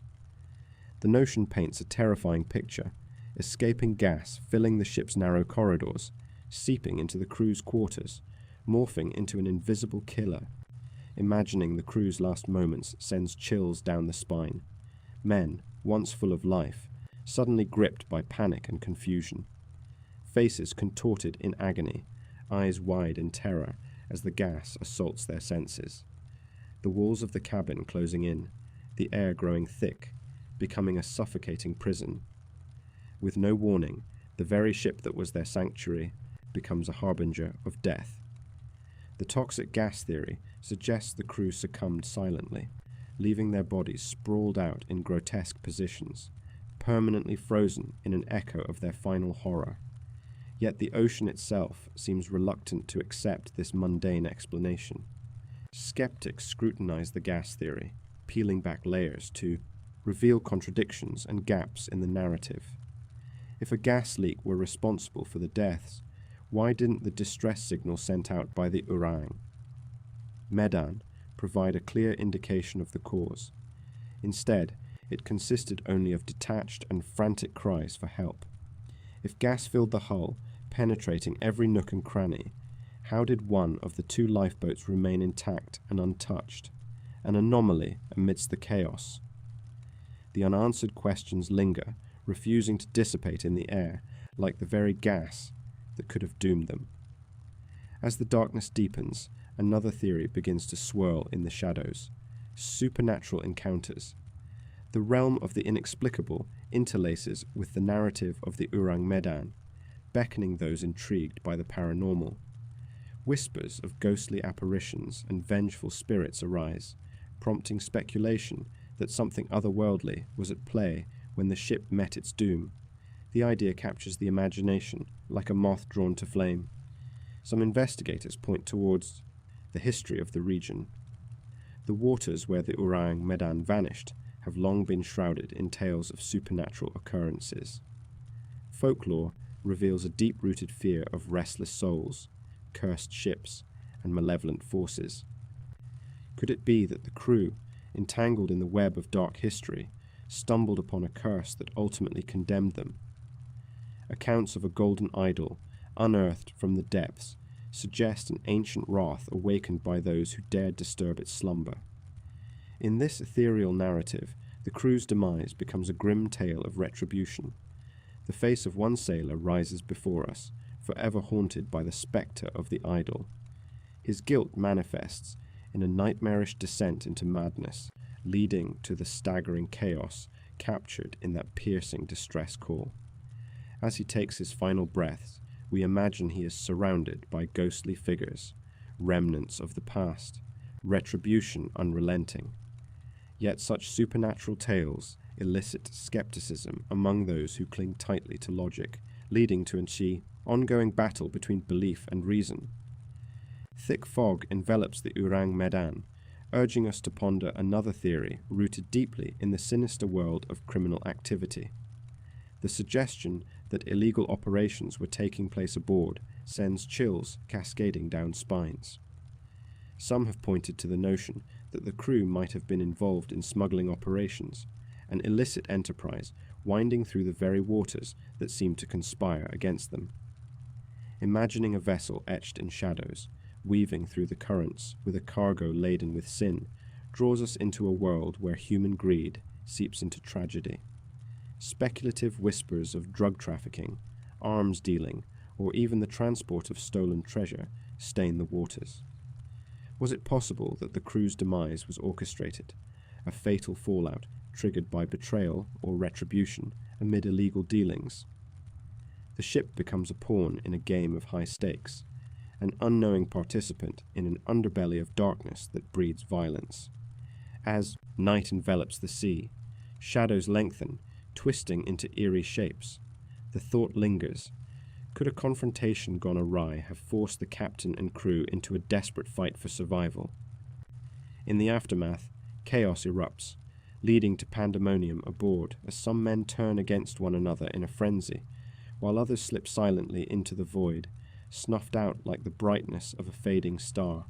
The notion paints a terrifying picture, escaping gas filling the ship's narrow corridors, seeping into the crew's quarters, morphing into an invisible killer. Imagining the crew's last moments sends chills down the spine. Men, once full of life, suddenly gripped by panic and confusion. Faces contorted in agony, eyes wide in terror as the gas assaults their senses. The walls of the cabin closing in, the air growing thick, becoming a suffocating prison. With no warning, the very ship that was their sanctuary becomes a harbinger of death. The toxic gas theory suggests the crew succumbed silently, leaving their bodies sprawled out in grotesque positions, permanently frozen in an echo of their final horror. Yet the ocean itself seems reluctant to accept this mundane explanation. Skeptics scrutinize the gas theory, peeling back layers to reveal contradictions and gaps in the narrative. If a gas leak were responsible for the deaths, why didn't the distress signal sent out by the Ourang Medan provide a clear indication of the cause? Instead, it consisted only of detached and frantic cries for help. If gas filled the hull, penetrating every nook and cranny, how did one of the two lifeboats remain intact and untouched, an anomaly amidst the chaos? The unanswered questions linger, refusing to dissipate in the air, like the very gas that could have doomed them. As the darkness deepens, another theory begins to swirl in the shadows: supernatural encounters. The realm of the inexplicable interlaces with the narrative of the Ourang Medan, beckoning those intrigued by the paranormal. Whispers of ghostly apparitions and vengeful spirits arise, prompting speculation that something otherworldly was at play when the ship met its doom. The idea captures the imagination like a moth drawn to flame. Some investigators point towards the history of the region. The waters where the Ourang Medan vanished have long been shrouded in tales of supernatural occurrences. Folklore reveals a deep-rooted fear of restless souls, cursed ships, and malevolent forces. Could it be that the crew, entangled in the web of dark history, stumbled upon a curse that ultimately condemned them? Accounts of a golden idol, unearthed from the depths, suggest an ancient wrath awakened by those who dared disturb its slumber. In this ethereal narrative, the crew's demise becomes a grim tale of retribution. The face of one sailor rises before us, forever haunted by the spectre of the idol. His guilt manifests in a nightmarish descent into madness, leading to the staggering chaos captured in that piercing distress call. As he takes his final breaths, we imagine he is surrounded by ghostly figures, remnants of the past, retribution unrelenting. Yet such supernatural tales elicit skepticism among those who cling tightly to logic, leading to an ongoing battle between belief and reason. Thick fog envelops the Ourang Medan, urging us to ponder another theory rooted deeply in the sinister world of criminal activity. The suggestion that illegal operations were taking place aboard sends chills cascading down spines. Some have pointed to the notion that the crew might have been involved in smuggling operations, an illicit enterprise winding through the very waters that seem to conspire against them. Imagining a vessel etched in shadows, weaving through the currents with a cargo laden with sin, draws us into a world where human greed seeps into tragedy. Speculative whispers of drug trafficking, arms dealing, or even the transport of stolen treasure stain the waters. Was it possible that the crew's demise was orchestrated, a fatal fallout triggered by betrayal or retribution amid illegal dealings? The ship becomes a pawn in a game of high stakes, an unknowing participant in an underbelly of darkness that breeds violence. As night envelops the sea, shadows lengthen, twisting into eerie shapes. The thought lingers. Could a confrontation gone awry have forced the captain and crew into a desperate fight for survival? In the aftermath, chaos erupts, leading to pandemonium aboard as some men turn against one another in a frenzy, while others slip silently into the void, snuffed out like the brightness of a fading star.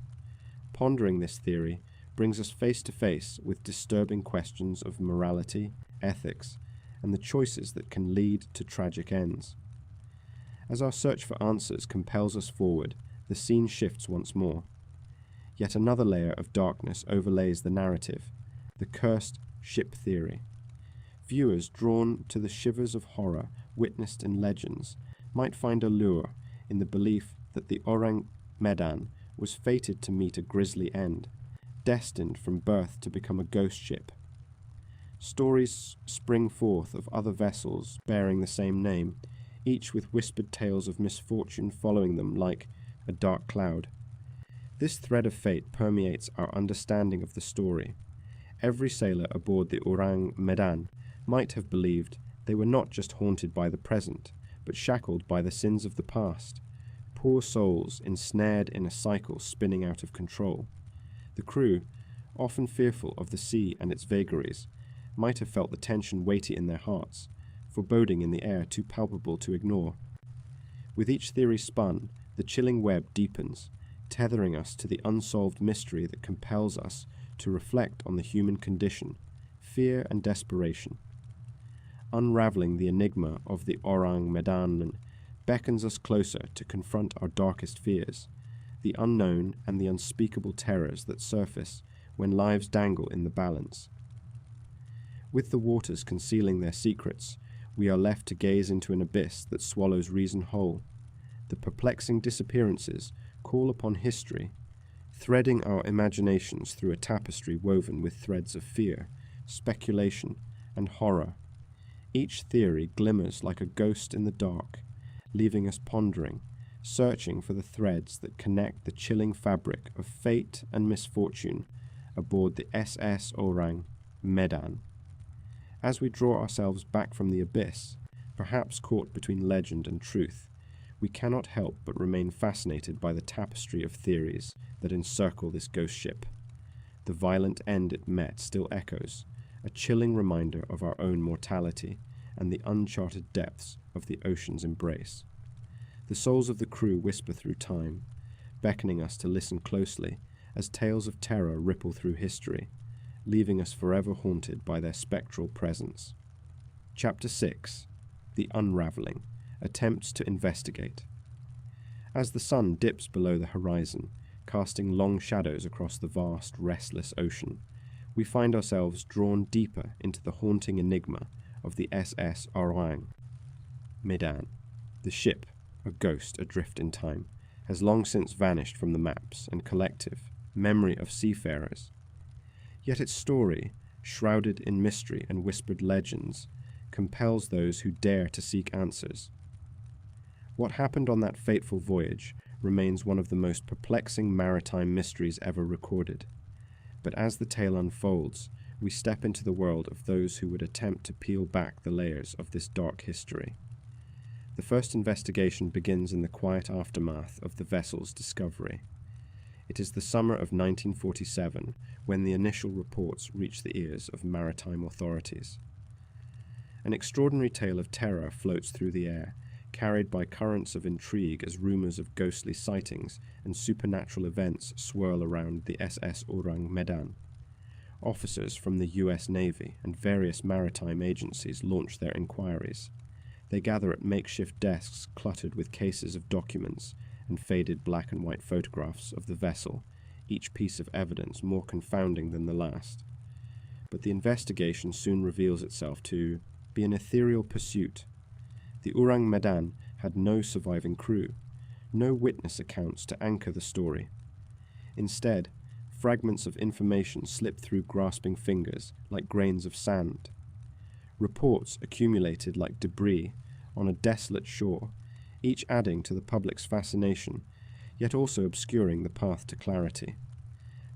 Pondering this theory brings us face to face with disturbing questions of morality, ethics, and the choices that can lead to tragic ends. As our search for answers compels us forward, the scene shifts once more. Yet another layer of darkness overlays the narrative, the cursed ship theory. Viewers drawn to the shivers of horror witnessed in legends might find a lure in the belief that the Ourang Medan was fated to meet a grisly end, destined from birth to become a ghost ship. Stories spring forth of other vessels bearing the same name, each with whispered tales of misfortune following them like a dark cloud. This thread of fate permeates our understanding of the story. Every sailor aboard the Ourang Medan might have believed they were not just haunted by the present, but shackled by the sins of the past, poor souls ensnared in a cycle spinning out of control. The crew, often fearful of the sea and its vagaries, might have felt the tension weighty in their hearts, foreboding in the air too palpable to ignore. With each theory spun, the chilling web deepens, tethering us to the unsolved mystery that compels us to reflect on the human condition, fear and desperation. Unraveling the enigma of the Ourang Medan beckons us closer to confront our darkest fears, the unknown and the unspeakable terrors that surface when lives dangle in the balance. With the waters concealing their secrets, we are left to gaze into an abyss that swallows reason whole. The perplexing disappearances call upon history, threading our imaginations through a tapestry woven with threads of fear, speculation, and horror. Each theory glimmers like a ghost in the dark, leaving us pondering, searching for the threads that connect the chilling fabric of fate and misfortune aboard the SS Ourang Medan. As we draw ourselves back from the abyss, perhaps caught between legend and truth, we cannot help but remain fascinated by the tapestry of theories that encircle this ghost ship. The violent end it met still echoes, a chilling reminder of our own mortality and the uncharted depths of the ocean's embrace. The souls of the crew whisper through time, beckoning us to listen closely as tales of terror ripple through history, leaving us forever haunted by their spectral presence. Chapter 6. The Unraveling. Attempts to investigate. As the sun dips below the horizon, casting long shadows across the vast, restless ocean, we find ourselves drawn deeper into the haunting enigma of the SS Ourang Medan. The ship, a ghost adrift in time, has long since vanished from the maps and collective memory of seafarers. Yet its story, shrouded in mystery and whispered legends, compels those who dare to seek answers. What happened on that fateful voyage remains one of the most perplexing maritime mysteries ever recorded. But as the tale unfolds, we step into the world of those who would attempt to peel back the layers of this dark history. The first investigation begins in the quiet aftermath of the vessel's discovery. It is the summer of 1947 when the initial reports reach the ears of maritime authorities. An extraordinary tale of terror floats through the air, carried by currents of intrigue as rumors of ghostly sightings and supernatural events swirl around the SS Ourang Medan. Officers from the US Navy and various maritime agencies launch their inquiries. They gather at makeshift desks cluttered with cases of documents and faded black and white photographs of the vessel, each piece of evidence more confounding than the last. But the investigation soon reveals itself to be an ethereal pursuit. The Ourang Medan had no surviving crew, no witness accounts to anchor the story. Instead, fragments of information slip through grasping fingers like grains of sand. Reports accumulated like debris on a desolate shore, each adding to the public's fascination, yet also obscuring the path to clarity.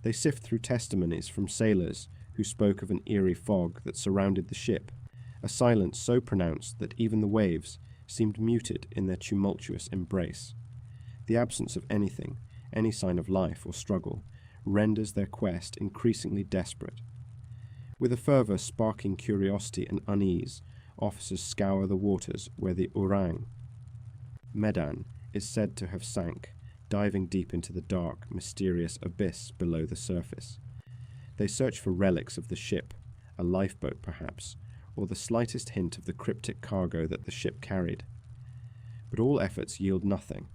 They sift through testimonies from sailors who spoke of an eerie fog that surrounded the ship, a silence so pronounced that even the waves seemed muted in their tumultuous embrace. The absence of anything, any sign of life or struggle, renders their quest increasingly desperate. With a fervor sparking curiosity and unease, officers scour the waters where the Ourang Medan is said to have sank, diving deep into the dark, mysterious abyss below the surface. They search for relics of the ship, a lifeboat perhaps, or the slightest hint of the cryptic cargo that the ship carried. But all efforts yield nothing.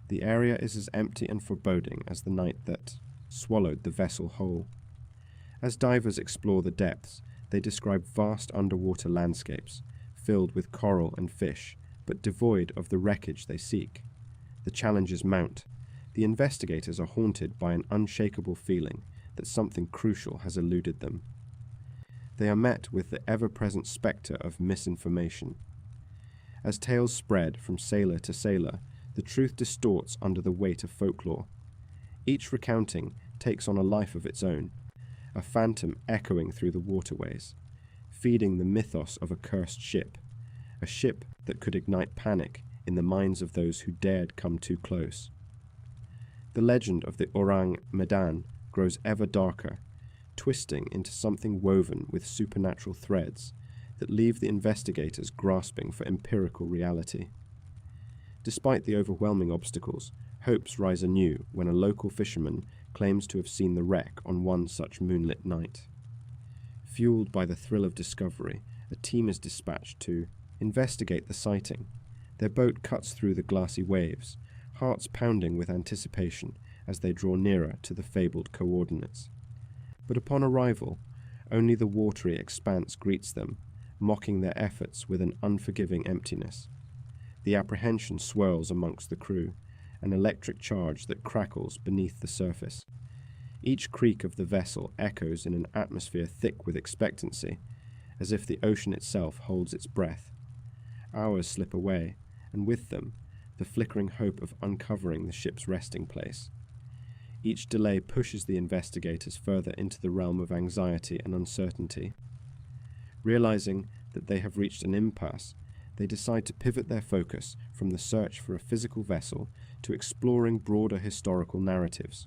The area is as empty and foreboding as the night that swallowed the vessel whole. As divers explore the depths, they describe vast underwater landscapes, filled with coral and fish, but devoid of the wreckage they seek. The challenges mount. The investigators are haunted by an unshakable feeling that something crucial has eluded them. They are met with the ever-present spectre of misinformation. As tales spread from sailor to sailor, the truth distorts under the weight of folklore. Each recounting takes on a life of its own, a phantom echoing through the waterways, feeding the mythos of a cursed ship, a ship that could ignite panic in the minds of those who dared come too close. The legend of the Ourang Medan grows ever darker, twisting into something woven with supernatural threads that leave the investigators grasping for empirical reality. Despite the overwhelming obstacles, hopes rise anew when a local fisherman claims to have seen the wreck on one such moonlit night. Fueled by the thrill of discovery, a team is dispatched to investigate the sighting. Their boat cuts through the glassy waves, hearts pounding with anticipation as they draw nearer to the fabled coordinates. But upon arrival, only the watery expanse greets them, mocking their efforts with an unforgiving emptiness. The apprehension swirls amongst the crew, an electric charge that crackles beneath the surface. Each creak of the vessel echoes in an atmosphere thick with expectancy, as if the ocean itself holds its breath. Hours slip away, and with them, the flickering hope of uncovering the ship's resting place. Each delay pushes the investigators further into the realm of anxiety and uncertainty. Realizing that they have reached an impasse, they decide to pivot their focus from the search for a physical vessel to exploring broader historical narratives.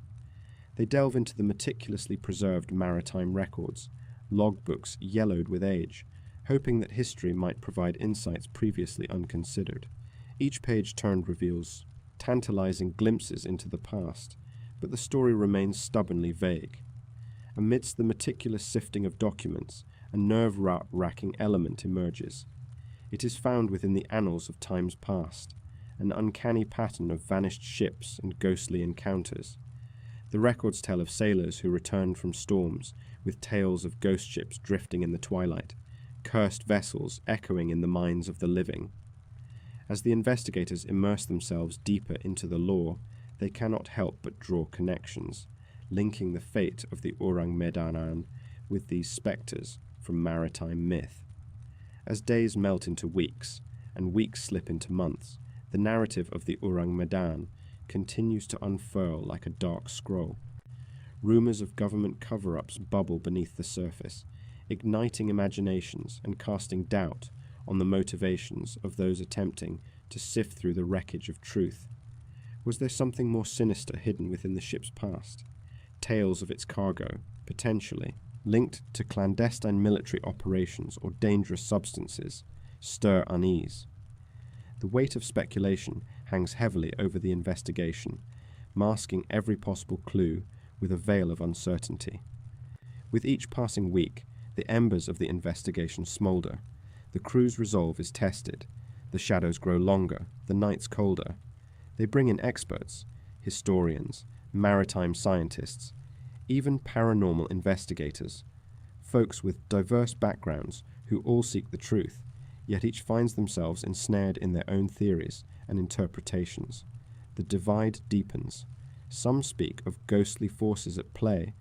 They delve into the meticulously preserved maritime records, logbooks yellowed with age, hoping that history might provide insights previously unconsidered. Each page turned reveals tantalizing glimpses into the past, but the story remains stubbornly vague. Amidst the meticulous sifting of documents, a nerve-wracking element emerges. It is found within the annals of times past, an uncanny pattern of vanished ships and ghostly encounters. The records tell of sailors who returned from storms, with tales of ghost ships drifting in the twilight, cursed vessels echoing in the minds of the living. As the investigators immerse themselves deeper into the lore, they cannot help but draw connections, linking the fate of the Ourang Medan with these spectres from maritime myth. As days melt into weeks, and weeks slip into months, the narrative of the Ourang Medan continues to unfurl like a dark scroll. Rumors of government cover-ups bubble beneath the surface, igniting imaginations and casting doubt on the motivations of those attempting to sift through the wreckage of truth. Was there something more sinister hidden within the ship's past? Tales of its cargo, potentially linked to clandestine military operations or dangerous substances, stir unease. The weight of speculation hangs heavily over the investigation, masking every possible clue with a veil of uncertainty. With each passing week, the embers of the investigation smolder. The crew's resolve is tested. The shadows grow longer, the nights colder. They bring in experts, historians, maritime scientists, even paranormal investigators, folks with diverse backgrounds who all seek the truth, yet each finds themselves ensnared in their own theories and interpretations. The divide deepens. Some speak of ghostly forces at play,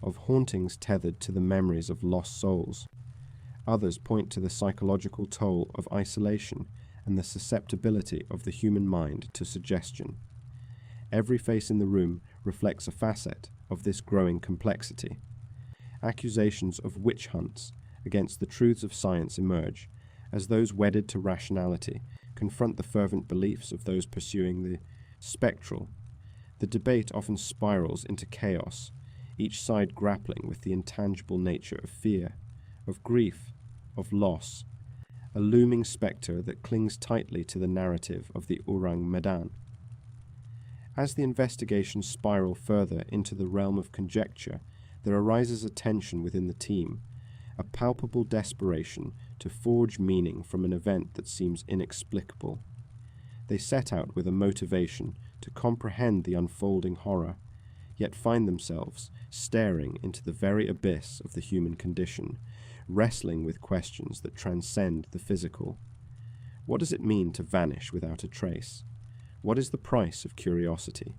of hauntings tethered to the memories of lost souls. Others point to the psychological toll of isolation and the susceptibility of the human mind to suggestion. Every face in the room reflects a facet of this growing complexity. Accusations of witch hunts against the truths of science emerge, as those wedded to rationality confront the fervent beliefs of those pursuing the spectral. The debate often spirals into chaos, each side grappling with the intangible nature of fear, of grief, of loss, a looming spectre that clings tightly to the narrative of the Ourang Medan. As the investigations spiral further into the realm of conjecture, there arises a tension within the team, a palpable desperation to forge meaning from an event that seems inexplicable. They set out with a motivation to comprehend the unfolding horror, yet find themselves staring into the very abyss of the human condition, wrestling with questions that transcend the physical. What does it mean to vanish without a trace? What is the price of curiosity?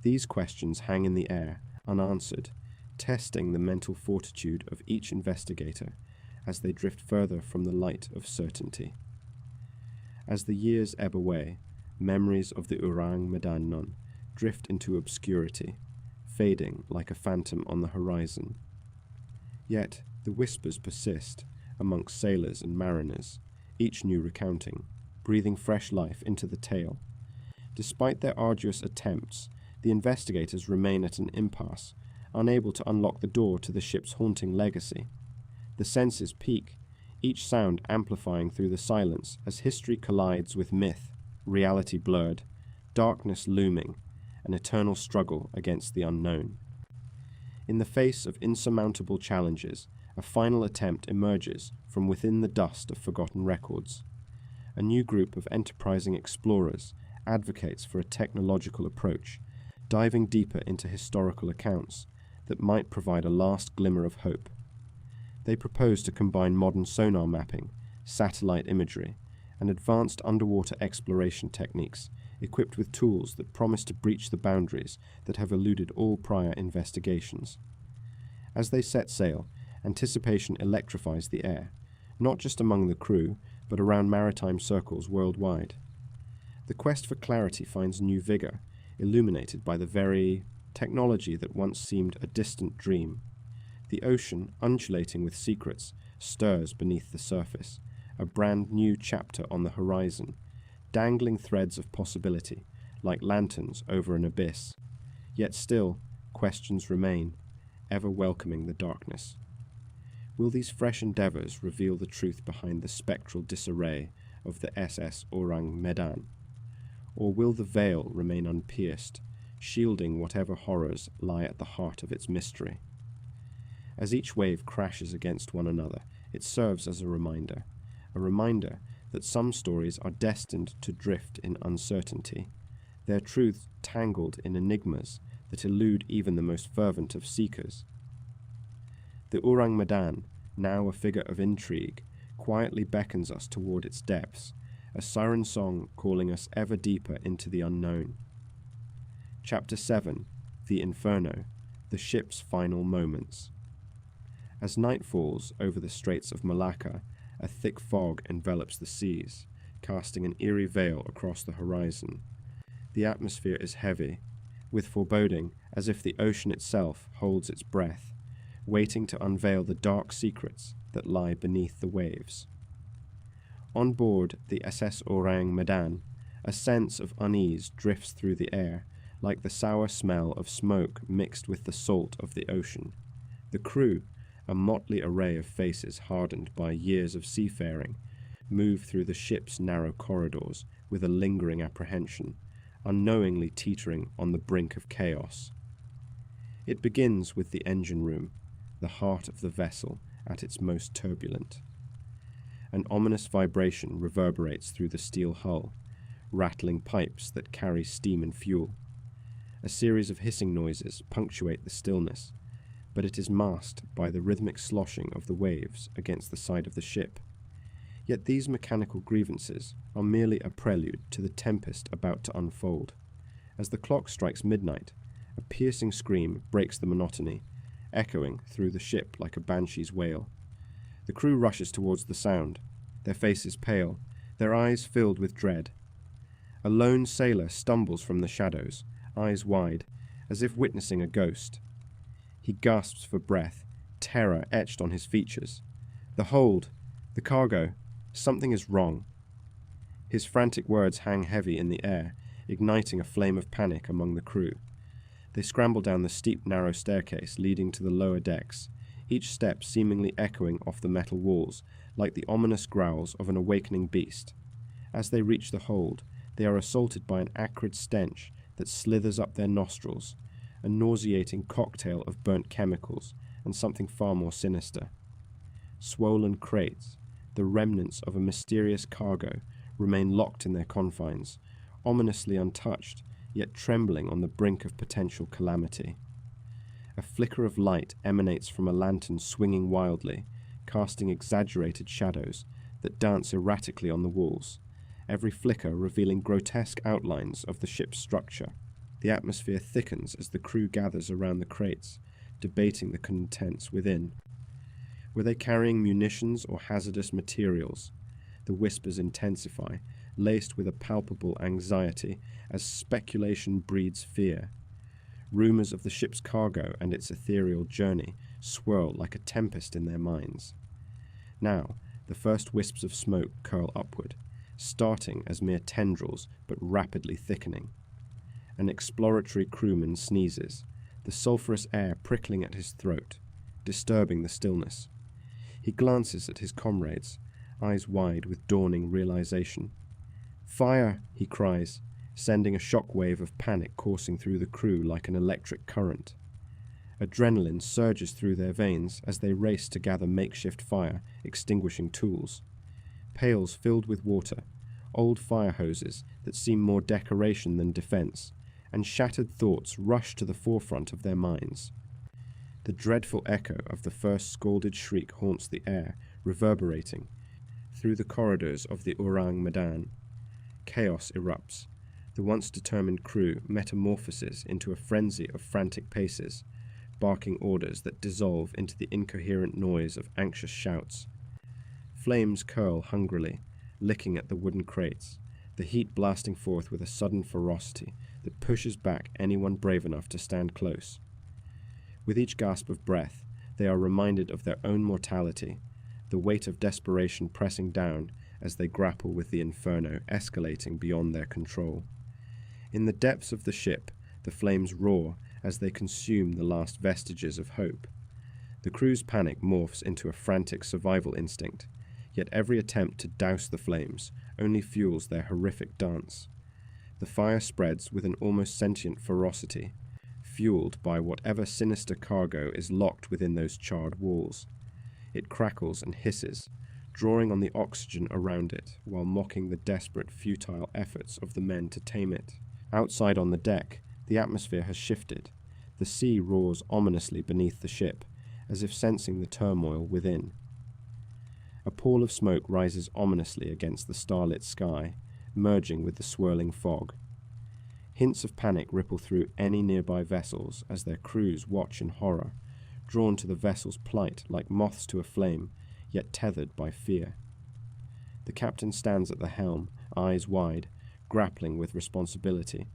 These questions hang in the air, unanswered, testing the mental fortitude of each investigator as they drift further from the light of certainty. As the years ebb away, memories of the Ourang Medan drift into obscurity, fading like a phantom on the horizon. Yet the whispers persist amongst sailors and mariners, each new recounting, breathing fresh life into the tale. Despite their arduous attempts, the investigators remain at an impasse, unable to unlock the door to the ship's haunting legacy. The senses peak, each sound amplifying through the silence as history collides with myth, reality blurred, darkness looming, an eternal struggle against the unknown. In the face of insurmountable challenges, a final attempt emerges from within the dust of forgotten records. A new group of enterprising explorers advocates for a technological approach, diving deeper into historical accounts that might provide a last glimmer of hope. They propose to combine modern sonar mapping, satellite imagery, and advanced underwater exploration techniques equipped with tools that promise to breach the boundaries that have eluded all prior investigations. As they set sail, anticipation electrifies the air, not just among the crew, but around maritime circles worldwide. The quest for clarity finds new vigor, illuminated by the very technology that once seemed a distant dream. The ocean, undulating with secrets, stirs beneath the surface, a brand new chapter on the horizon, dangling threads of possibility, like lanterns over an abyss. Yet still, questions remain, ever welcoming the darkness. Will these fresh endeavours reveal the truth behind the spectral disarray of the SS Ourang Medan? Or will the veil remain unpierced, shielding whatever horrors lie at the heart of its mystery? As each wave crashes against one another, it serves as a reminder that some stories are destined to drift in uncertainty, their truths tangled in enigmas that elude even the most fervent of seekers. The Ourang Medan, now a figure of intrigue, quietly beckons us toward its depths, a siren song calling us ever deeper into the unknown. Chapter 7, The Inferno, the ship's final moments. As night falls over the Straits of Malacca, a thick fog envelops the seas, casting an eerie veil across the horizon. The atmosphere is heavy, with foreboding, as if the ocean itself holds its breath, waiting to unveil the dark secrets that lie beneath the waves. On board the SS Ourang Medan, a sense of unease drifts through the air, like the sour smell of smoke mixed with the salt of the ocean. The crew, a motley array of faces hardened by years of seafaring, move through the ship's narrow corridors with a lingering apprehension, unknowingly teetering on the brink of chaos. It begins with the engine room, the heart of the vessel at its most turbulent. An ominous vibration reverberates through the steel hull, rattling pipes that carry steam and fuel. A series of hissing noises punctuate the stillness, but it is masked by the rhythmic sloshing of the waves against the side of the ship. Yet these mechanical grievances are merely a prelude to the tempest about to unfold. As the clock strikes midnight, a piercing scream breaks the monotony, echoing through the ship like a banshee's wail. The crew rushes towards the sound, their faces pale, their eyes filled with dread. A lone sailor stumbles from the shadows, eyes wide, as if witnessing a ghost. He gasps for breath, terror etched on his features. The hold, the cargo, something is wrong. His frantic words hang heavy in the air, igniting a flame of panic among the crew. They scramble down the steep, narrow staircase leading to the lower decks, each step seemingly echoing off the metal walls like the ominous growls of an awakening beast. As they reach the hold, they are assaulted by an acrid stench that slithers up their nostrils, a nauseating cocktail of burnt chemicals and something far more sinister. swollen crates, the remnants of a mysterious cargo, remain locked in their confines, ominously untouched, yet trembling on the brink of potential calamity. A flicker of light emanates from a lantern swinging wildly, casting exaggerated shadows that dance erratically on the walls, every flicker revealing grotesque outlines of the ship's structure. The atmosphere thickens as the crew gathers around the crates, debating the contents within. Were they carrying munitions or hazardous materials? The whispers intensify, laced with a palpable anxiety as speculation breeds fear. Rumors of the ship's cargo and its ethereal journey swirl like a tempest in their minds. Now, the first wisps of smoke curl upward, starting as mere tendrils but rapidly thickening. An exploratory crewman sneezes, the sulphurous air prickling at his throat, disturbing the stillness. He glances at his comrades, eyes wide with dawning realization. "Fire!" he cries, sending a shockwave of panic coursing through the crew like an electric current. Adrenaline surges through their veins as they race to gather makeshift fire extinguishing tools. Pails filled with water, old fire hoses that seem more decoration than defense, and shattered thoughts rush to the forefront of their minds. The dreadful echo of the first scalded shriek haunts the air, reverberating through the corridors of the Ourang Medan. Chaos erupts. The once determined crew metamorphoses into a frenzy of frantic paces, barking orders that dissolve into the incoherent noise of anxious shouts. Flames curl hungrily, licking at the wooden crates, the heat blasting forth with a sudden ferocity that pushes back anyone brave enough to stand close. With each gasp of breath, they are reminded of their own mortality, the weight of desperation pressing down as they grapple with the inferno escalating beyond their control. In the depths of the ship, the flames roar as they consume the last vestiges of hope. The crew's panic morphs into a frantic survival instinct, yet every attempt to douse the flames only fuels their horrific dance. The fire spreads with an almost sentient ferocity, fueled by whatever sinister cargo is locked within those charred walls. It crackles and hisses, drawing on the oxygen around it while mocking the desperate, futile efforts of the men to tame it. Outside on the deck, the atmosphere has shifted. The sea roars ominously beneath the ship, as if sensing the turmoil within. A pall of smoke rises ominously against the starlit sky, merging with the swirling fog. Hints of panic ripple through any nearby vessels as their crews watch in horror, drawn to the vessel's plight like moths to a flame, yet tethered by fear. The captain stands at the helm, eyes wide, grappling with responsibility,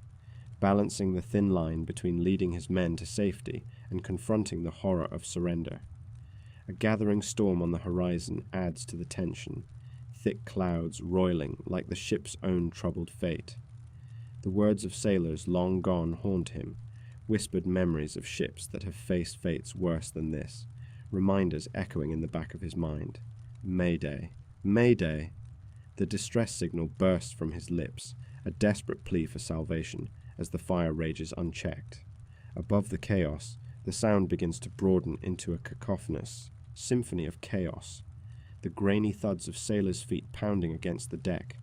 balancing the thin line between leading his men to safety and confronting the horror of surrender. A gathering storm on the horizon adds to the tension, thick clouds roiling like the ship's own troubled fate. The words of sailors long gone haunt him, whispered memories of ships that have faced fates worse than this, reminders echoing in the back of his mind. Mayday! Mayday! The distress signal bursts from his lips, a desperate plea for salvation, as the fire rages unchecked. Above the chaos, the sound begins to broaden into a cacophonous symphony of chaos, the grainy thuds of sailors' feet pounding against the deck,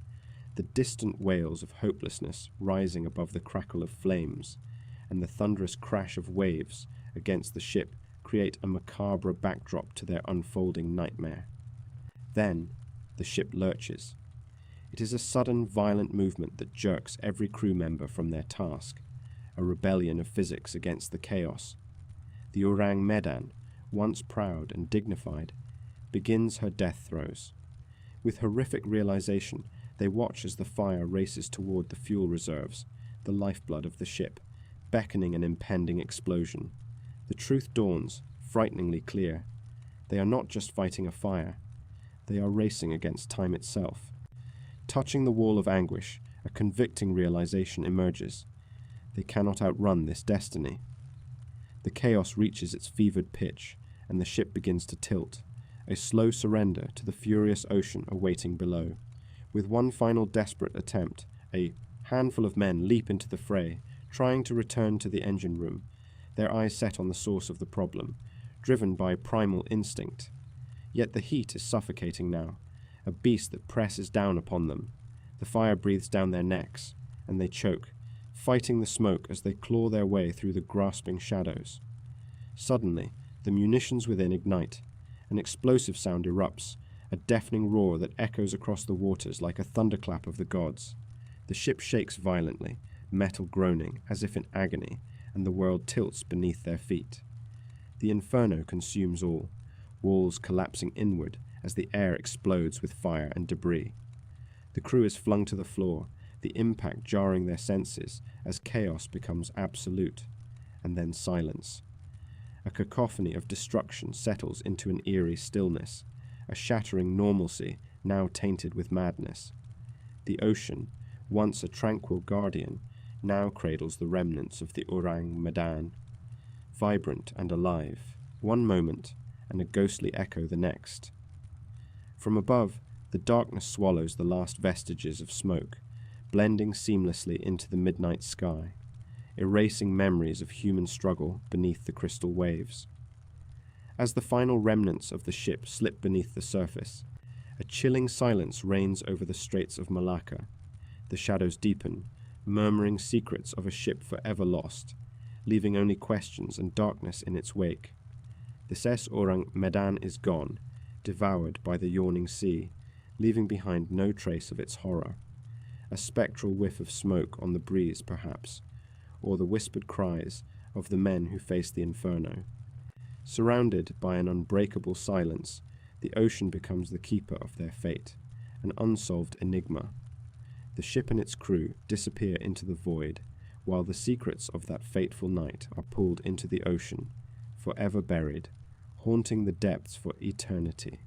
the distant wails of hopelessness rising above the crackle of flames, and the thunderous crash of waves against the ship create a macabre backdrop to their unfolding nightmare. Then, the ship lurches. It is a sudden, violent movement that jerks every crew member from their task, a rebellion of physics against the chaos. The Ourang Medan, once proud and dignified, begins her death throes. With horrific realization, they watch as the fire races toward the fuel reserves, the lifeblood of the ship, beckoning an impending explosion. The truth dawns, frighteningly clear. They are not just fighting a fire. They are racing against time itself. Touching the wall of anguish, a convicting realization emerges. They cannot outrun this destiny. The chaos reaches its fevered pitch, and the ship begins to tilt, a slow surrender to the furious ocean awaiting below. With one final desperate attempt, a handful of men leap into the fray, trying to return to the engine room, their eyes set on the source of the problem, driven by primal instinct. Yet the heat is suffocating now, a beast that presses down upon them. The fire breathes down their necks, and they choke, fighting the smoke as they claw their way through the grasping shadows. Suddenly, the munitions within ignite. An explosive sound erupts, a deafening roar that echoes across the waters like a thunderclap of the gods. The ship shakes violently, metal groaning as if in agony, and the world tilts beneath their feet. The inferno consumes all, walls collapsing inward as the air explodes with fire and debris. The crew is flung to the floor, the impact jarring their senses as chaos becomes absolute, and then silence. A cacophony of destruction settles into an eerie stillness, a shattering normalcy now tainted with madness. The ocean, once a tranquil guardian, now cradles the remnants of the Ourang Medan, vibrant and alive, one moment, and a ghostly echo the next. From above, the darkness swallows the last vestiges of smoke, blending seamlessly into the midnight sky, erasing memories of human struggle beneath the crystal waves. As the final remnants of the ship slip beneath the surface, a chilling silence reigns over the Straits of Malacca. The shadows deepen, murmuring secrets of a ship forever lost, leaving only questions and darkness in its wake. The SS Ourang Medan is gone, devoured by the yawning sea, leaving behind no trace of its horror. A spectral whiff of smoke on the breeze, perhaps, or the whispered cries of the men who face the inferno. Surrounded by an unbreakable silence, the ocean becomes the keeper of their fate, an unsolved enigma. The ship and its crew disappear into the void, while the secrets of that fateful night are pulled into the ocean, forever buried, haunting the depths for eternity.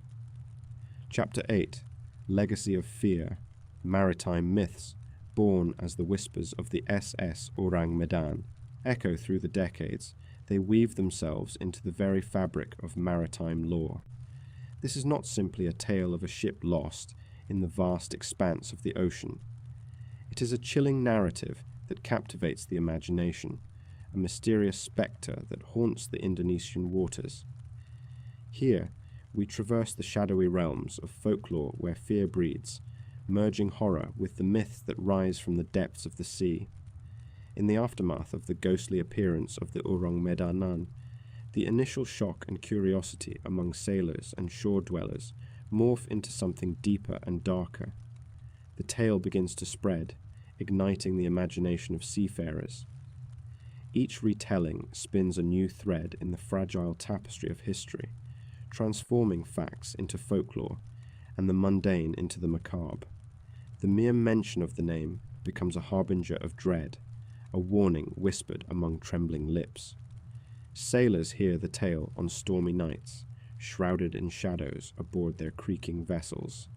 Chapter 8. Legacy of Fear. Maritime Myths, born as the whispers of the SS Ourang Medan, echo through the decades. They weave themselves into the very fabric of maritime lore. This is not simply a tale of a ship lost in the vast expanse of the ocean. It is a chilling narrative that captivates the imagination, a mysterious spectre that haunts the Indonesian waters. Here, we traverse the shadowy realms of folklore where fear breeds, merging horror with the myths that rise from the depths of the sea. In the aftermath of the ghostly appearance of the Ourang Medanan, the initial shock and curiosity among sailors and shore dwellers morph into something deeper and darker. The tale begins to spread, igniting the imagination of seafarers. Each retelling spins a new thread in the fragile tapestry of history, transforming facts into folklore and the mundane into the macabre. The mere mention of the name becomes a harbinger of dread, a warning whispered among trembling lips. Sailors hear the tale on stormy nights, shrouded in shadows aboard their creaking vessels.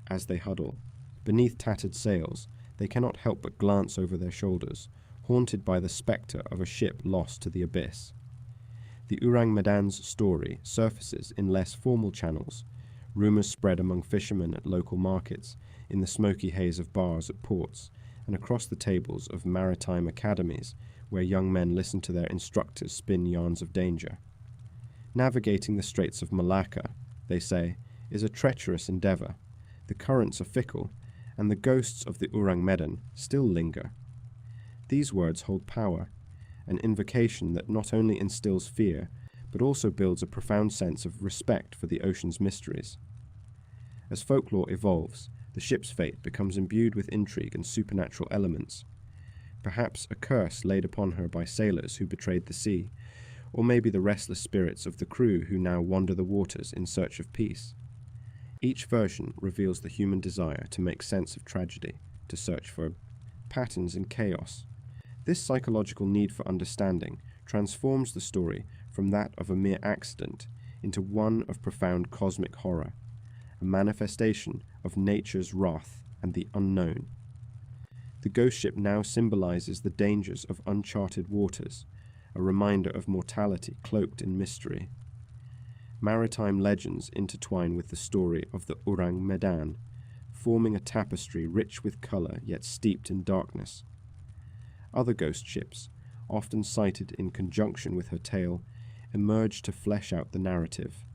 As they huddle, beneath tattered sails, they cannot help but glance over their shoulders, haunted by the spectre of a ship lost to the abyss. The Ourang Medan's story surfaces in less formal channels. Rumours spread among fishermen at local markets, in the smoky haze of bars at ports, and across the tables of maritime academies where young men listen to their instructors spin yarns of danger. Navigating the Straits of Malacca, they say, is a treacherous endeavour. The currents are fickle, and the ghosts of the Ourang Medan still linger. These words hold power, an invocation that not only instills fear, but also builds a profound sense of respect for the ocean's mysteries. As folklore evolves, the ship's fate becomes imbued with intrigue and supernatural elements. Perhaps a curse laid upon her by sailors who betrayed the sea, or maybe the restless spirits of the crew who now wander the waters in search of peace. Each version reveals the human desire to make sense of tragedy, to search for patterns in chaos. This psychological need for understanding transforms the story from that of a mere accident into one of profound cosmic horror, a manifestation of nature's wrath and the unknown. The ghost ship now symbolizes the dangers of uncharted waters, a reminder of mortality cloaked in mystery. Maritime legends intertwine with the story of the Ourang Medan, forming a tapestry rich with color yet steeped in darkness. Other ghost ships, often cited in conjunction with her tale, emerge to flesh out the narrative.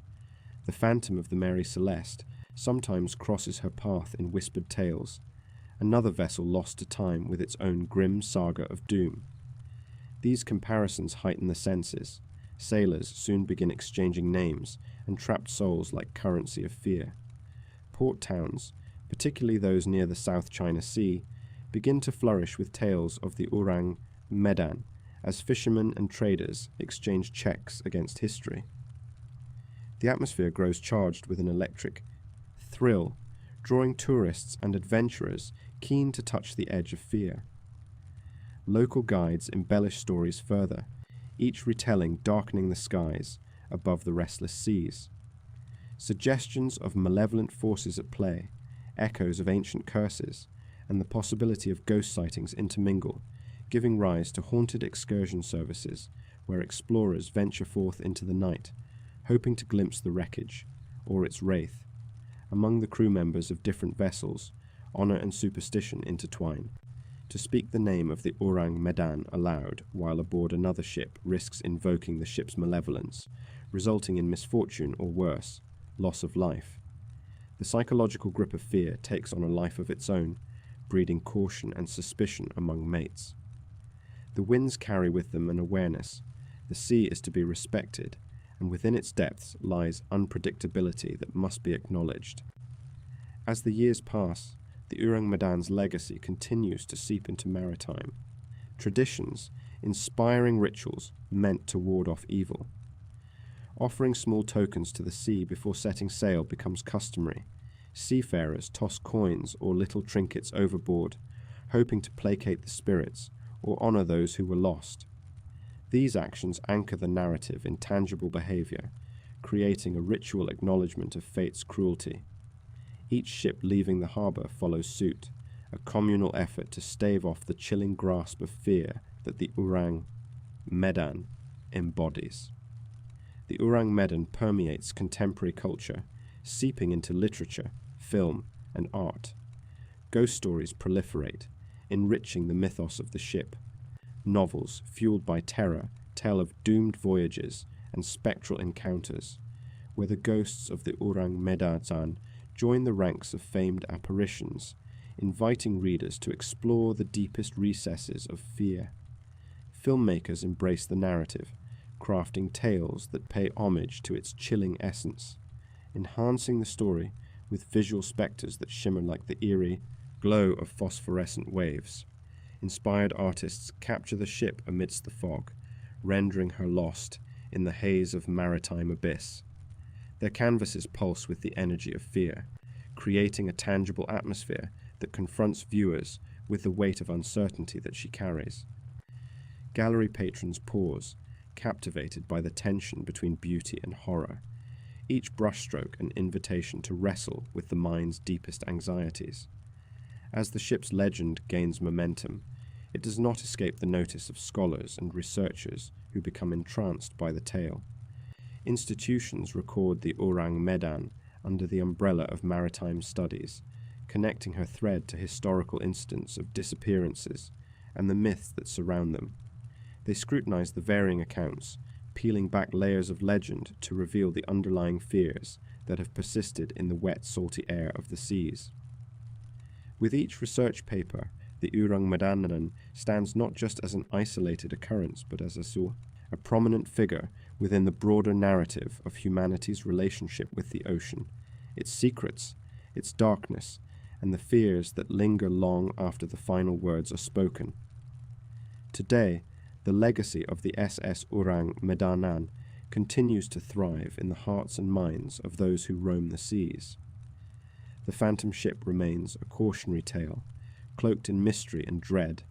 The phantom of the Mary Celeste sometimes crosses her path in whispered tales, another vessel lost to time with its own grim saga of doom. These comparisons heighten the senses. Sailors soon begin exchanging names, and trapped souls like currency of fear. Port towns, particularly those near the South China Sea, begin to flourish with tales of the Ourang Medan, as fishermen and traders exchange checks against history. The atmosphere grows charged with an electric thrill, drawing tourists and adventurers keen to touch the edge of fear. Local guides embellish stories further, each retelling darkening the skies above the restless seas. Suggestions of malevolent forces at play, echoes of ancient curses, and the possibility of ghost sightings intermingle, giving rise to haunted excursion services where explorers venture forth into the night, hoping to glimpse the wreckage, or its wraith. Among the crew members of different vessels, honor and superstition intertwine. To speak the name of the Ourang Medan aloud while aboard another ship risks invoking the ship's malevolence, resulting in misfortune or worse, loss of life. The psychological grip of fear takes on a life of its own, breeding caution and suspicion among mates. The winds carry with them an awareness. The sea is to be respected, and within its depths lies unpredictability that must be acknowledged. As the years pass, the Ourang Medan's legacy continues to seep into Maritime. Traditions, inspiring rituals meant to ward off evil. Offering small tokens to the sea before setting sail becomes customary. Seafarers toss coins or little trinkets overboard, hoping to placate the spirits or honor those who were lost. These actions anchor the narrative in tangible behavior, creating a ritual acknowledgement of fate's cruelty. Each ship leaving the harbor follows suit, a communal effort to stave off the chilling grasp of fear that the Ourang Medan embodies. The Ourang Medan permeates contemporary culture, seeping into literature, film, and art. Ghost stories proliferate, enriching the mythos of the ship. Novels, fueled by terror, tell of doomed voyages and spectral encounters, where the ghosts of the Ourang Medan join the ranks of famed apparitions, inviting readers to explore the deepest recesses of fear. Filmmakers embrace the narrative, crafting tales that pay homage to its chilling essence, enhancing the story with visual spectres that shimmer like the eerie glow of phosphorescent waves. Inspired artists capture the ship amidst the fog, rendering her lost in the haze of maritime abyss. Their canvases pulse with the energy of fear, creating a tangible atmosphere that confronts viewers with the weight of uncertainty that she carries. Gallery patrons pause, captivated by the tension between beauty and horror, each brushstroke an invitation to wrestle with the mind's deepest anxieties. As the ship's legend gains momentum, it does not escape the notice of scholars and researchers who become entranced by the tale. Institutions record the Ourang Medan under the umbrella of maritime studies, connecting her thread to historical incidents of disappearances and the myths that surround them. They scrutinize the varying accounts, peeling back layers of legend to reveal the underlying fears that have persisted in the wet, salty air of the seas. With each research paper, the Ourang Medan stands not just as an isolated occurrence, but as a prominent figure within the broader narrative of humanity's relationship with the ocean, its secrets, its darkness, and the fears that linger long after the final words are spoken. Today, the legacy of the SS Ourang Medan continues to thrive in the hearts and minds of those who roam the seas. The phantom ship remains a cautionary tale, cloaked in mystery and dread,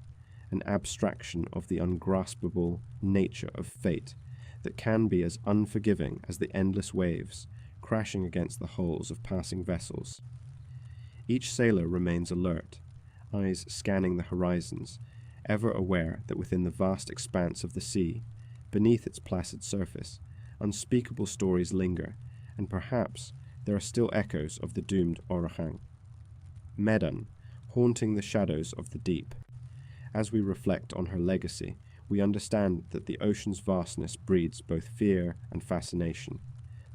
an abstraction of the ungraspable nature of fate that can be as unforgiving as the endless waves crashing against the hulls of passing vessels. Each sailor remains alert, eyes scanning the horizons, ever aware that within the vast expanse of the sea, beneath its placid surface, unspeakable stories linger, and perhaps there are still echoes of the doomed Ourang Medan, haunting the shadows of the deep. As we reflect on her legacy, we understand that the ocean's vastness breeds both fear and fascination.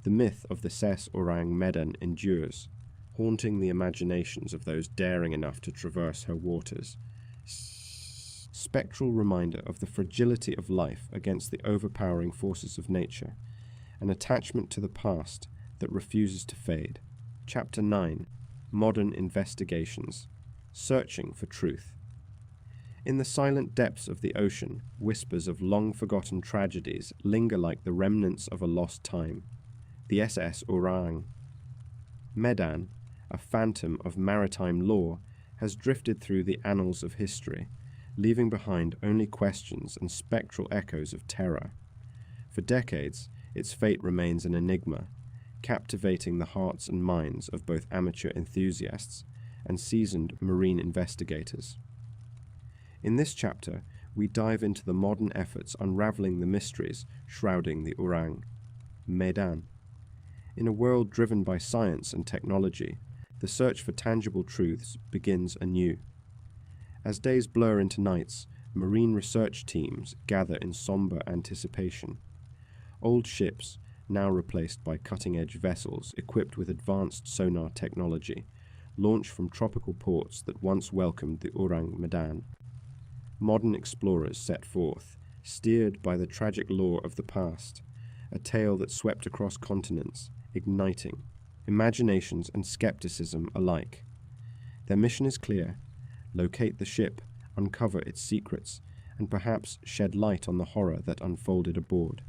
The myth of the SS Ourang Medan endures, haunting the imaginations of those daring enough to traverse her waters. Spectral reminder of the fragility of life against the overpowering forces of nature, an attachment to the past that refuses to fade. Chapter 9. Modern Investigations. Searching for Truth. In the silent depths of the ocean, whispers of long-forgotten tragedies linger like the remnants of a lost time. The SS Ourang Medan, a phantom of maritime lore, has drifted through the annals of history, leaving behind only questions and spectral echoes of terror. For decades, its fate remains an enigma, captivating the hearts and minds of both amateur enthusiasts and seasoned marine investigators. In this chapter, we dive into the modern efforts unraveling the mysteries shrouding the Ourang Medan. In a world driven by science and technology, the search for tangible truths begins anew. As days blur into nights, marine research teams gather in somber anticipation. Old ships, now replaced by cutting-edge vessels equipped with advanced sonar technology, launch from tropical ports that once welcomed the Ourang Medan. Modern explorers set forth, steered by the tragic lore of the past, a tale that swept across continents, igniting imaginations and skepticism alike. Their mission is clear: locate the ship, uncover its secrets, and perhaps shed light on the horror that unfolded aboard.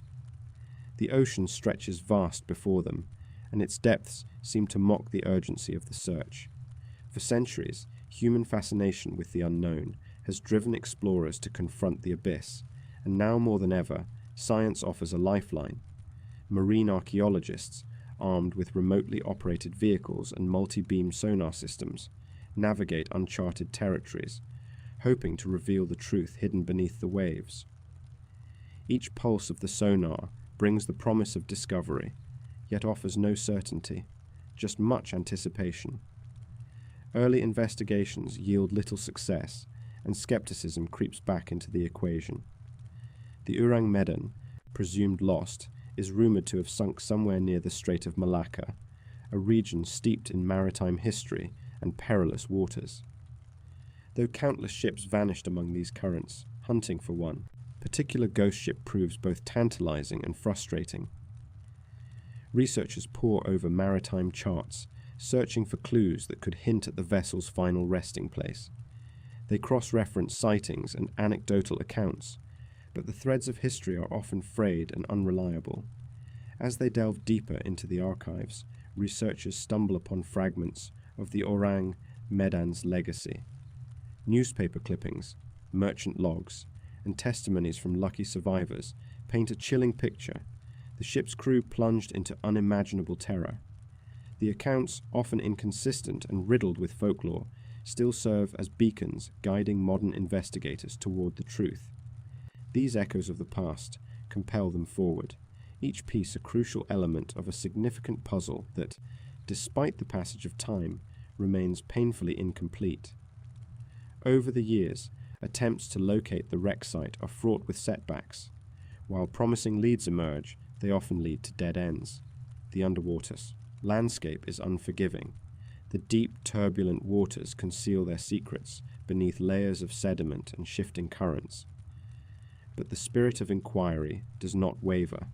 The ocean stretches vast before them, and its depths seem to mock the urgency of the search. For centuries, human fascination with the unknown has driven explorers to confront the abyss, and now more than ever, science offers a lifeline. Marine archaeologists, armed with remotely operated vehicles and multi-beam sonar systems, navigate uncharted territories, hoping to reveal the truth hidden beneath the waves. Each pulse of the sonar brings the promise of discovery, yet offers no certainty, just much anticipation. Early investigations yield little success, and skepticism creeps back into the equation. The Ourang Medan, presumed lost, is rumored to have sunk somewhere near the Strait of Malacca, a region steeped in maritime history and perilous waters. Though countless ships vanished among these currents, hunting for one, a particular ghost ship proves both tantalizing and frustrating. Researchers pore over maritime charts, searching for clues that could hint at the vessel's final resting place. They cross-reference sightings and anecdotal accounts, but the threads of history are often frayed and unreliable. As they delve deeper into the archives, researchers stumble upon fragments of the Ourang Medan's legacy. Newspaper clippings, merchant logs, and testimonies from lucky survivors paint a chilling picture. The ship's crew plunged into unimaginable terror. The accounts, often inconsistent and riddled with folklore, still serve as beacons guiding modern investigators toward the truth. These echoes of the past compel them forward, each piece a crucial element of a significant puzzle that, despite the passage of time, remains painfully incomplete. Over the years, attempts to locate the wreck site are fraught with setbacks. While promising leads emerge, they often lead to dead ends. The underwater landscape is unforgiving. The deep, turbulent waters conceal their secrets beneath layers of sediment and shifting currents. But the spirit of inquiry does not waver.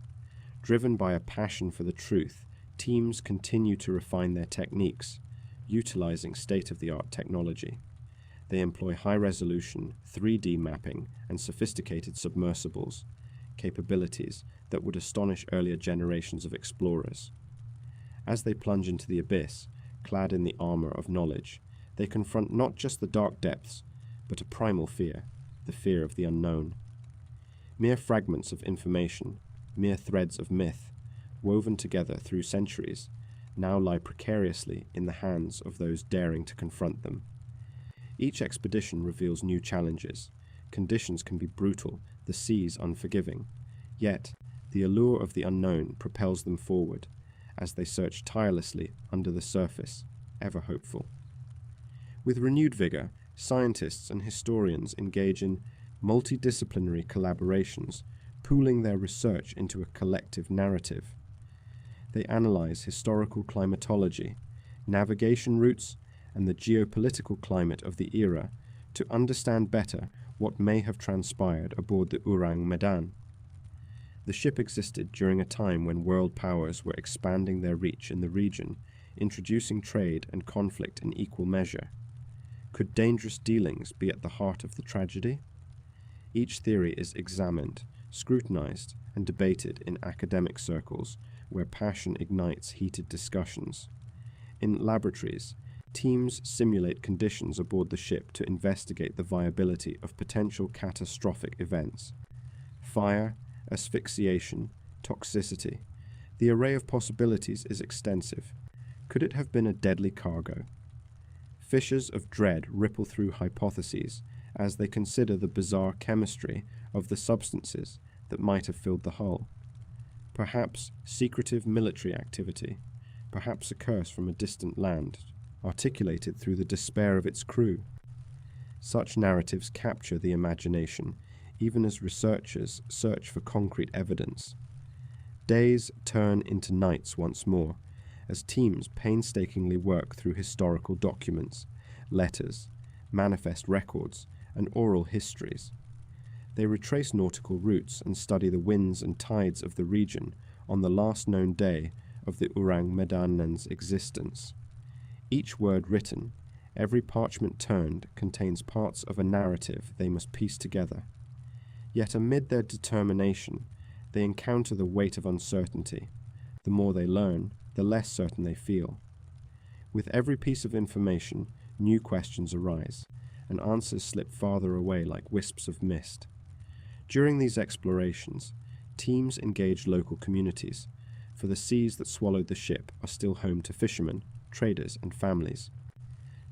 Driven by a passion for the truth, teams continue to refine their techniques, utilizing state-of-the-art technology. They employ high-resolution 3D mapping and sophisticated submersibles, capabilities that would astonish earlier generations of explorers. As they plunge into the abyss, clad in the armor of knowledge, they confront not just the dark depths, but a primal fear, the fear of the unknown. Mere fragments of information, mere threads of myth, woven together through centuries, now lie precariously in the hands of those daring to confront them. Each expedition reveals new challenges. Conditions can be brutal, the seas unforgiving. Yet, the allure of the unknown propels them forward, as they search tirelessly under the surface, ever hopeful. With renewed vigor, scientists and historians engage in multidisciplinary collaborations, pooling their research into a collective narrative. they analyze historical climatology, navigation routes, and the geopolitical climate of the era to understand better what may have transpired aboard the Ourang Medan. The ship existed during a time when world powers were expanding their reach in the region, introducing trade and conflict in equal measure. Could dangerous dealings be at the heart of the tragedy? Each theory is examined, scrutinized, and debated in academic circles where passion ignites heated discussions. In laboratories, teams simulate conditions aboard the ship to investigate the viability of potential catastrophic events. Fire, asphyxiation, toxicity. The array of possibilities is extensive. Could it have been a deadly cargo? Fissures of dread ripple through hypotheses as they consider the bizarre chemistry of the substances that might have filled the hull. Perhaps secretive military activity, perhaps a curse from a distant land, articulated through the despair of its crew. Such narratives capture the imagination, even as researchers search for concrete evidence. Days turn into nights once more, as teams painstakingly work through historical documents, letters, manifest records, and oral histories. They retrace nautical routes and study the winds and tides of the region on the last known day of the Ourang Medan's existence. Each word written, every parchment turned, contains parts of a narrative they must piece together. Yet amid their determination, they encounter the weight of uncertainty. The more they learn, the less certain they feel. With every piece of information, new questions arise, and answers slip farther away like wisps of mist. During these explorations, teams engage local communities, for the seas that swallowed the ship are still home to fishermen, traders, and families.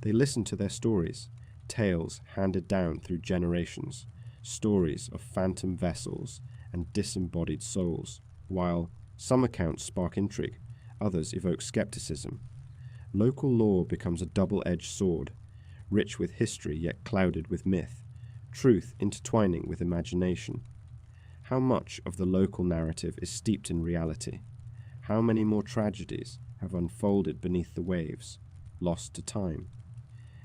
They listen to their stories, tales handed down through generations, stories of phantom vessels and disembodied souls, while some accounts spark intrigue, others evoke skepticism. Local lore becomes a double-edged sword, rich with history yet clouded with myth, truth intertwining with imagination. How much of the local narrative is steeped in reality? How many more tragedies have unfolded beneath the waves, lost to time?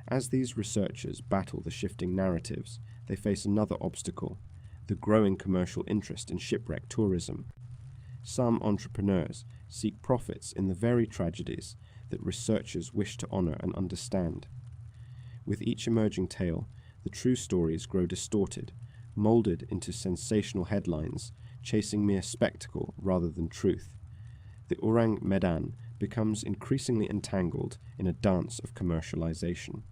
As these researchers battle the shifting narratives, they face another obstacle, the growing commercial interest in shipwreck tourism. Some entrepreneurs seek profits in the very tragedies that researchers wish to honor and understand. With each emerging tale, the true stories grow distorted, molded into sensational headlines, chasing mere spectacle rather than truth. The Ourang Medan becomes increasingly entangled in a dance of commercialization.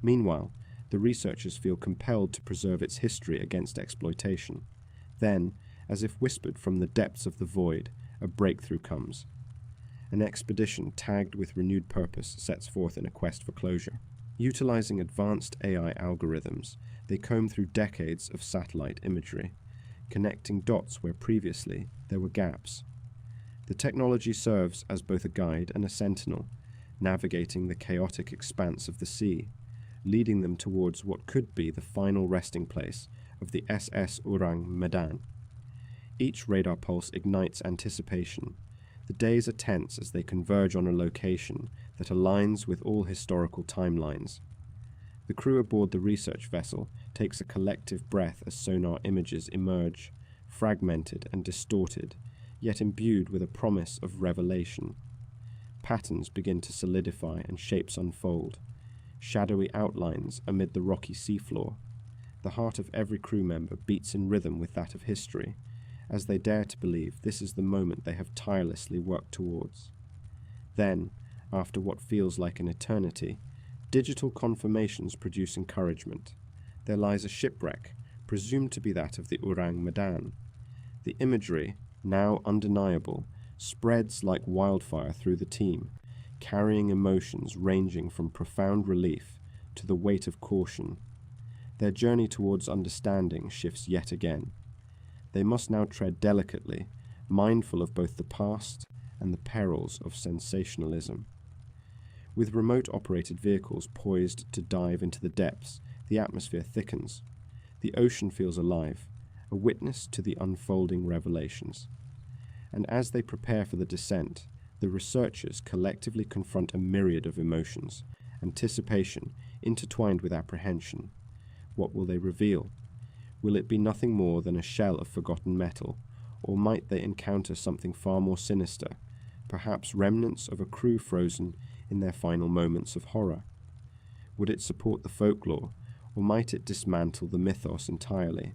Meanwhile, the researchers feel compelled to preserve its history against exploitation. Then, as if whispered from the depths of the void, a breakthrough comes. An expedition tagged with renewed purpose sets forth in a quest for closure. Utilizing advanced AI algorithms, they comb through decades of satellite imagery, connecting dots where previously there were gaps. The technology serves as both a guide and a sentinel, navigating the chaotic expanse of the sea, leading them towards what could be the final resting place of the SS Ourang Medan. Each radar pulse ignites anticipation. The days are tense as they converge on a location that aligns with all historical timelines. The crew aboard the research vessel takes a collective breath as sonar images emerge, fragmented and distorted, yet imbued with a promise of revelation. Patterns begin to solidify and shapes unfold, shadowy outlines amid the rocky seafloor. The heart of every crew member beats in rhythm with that of history, as they dare to believe this is the moment they have tirelessly worked towards. Then, after what feels like an eternity, digital confirmations produce encouragement. There lies a shipwreck, presumed to be that of the Ourang Medan. The imagery, now undeniable, spreads like wildfire through the team, carrying emotions ranging from profound relief to the weight of caution. Their journey towards understanding shifts yet again. They must now tread delicately, mindful of both the past and the perils of sensationalism. With remote-operated vehicles poised to dive into the depths, the atmosphere thickens. The ocean feels alive, a witness to the unfolding revelations. And as they prepare for the descent, the researchers collectively confront a myriad of emotions, anticipation intertwined with apprehension. What will they reveal? Will it be nothing more than a shell of forgotten metal, or might they encounter something far more sinister, perhaps remnants of a crew frozen in their final moments of horror? Would it support the folklore, or might it dismantle the mythos entirely?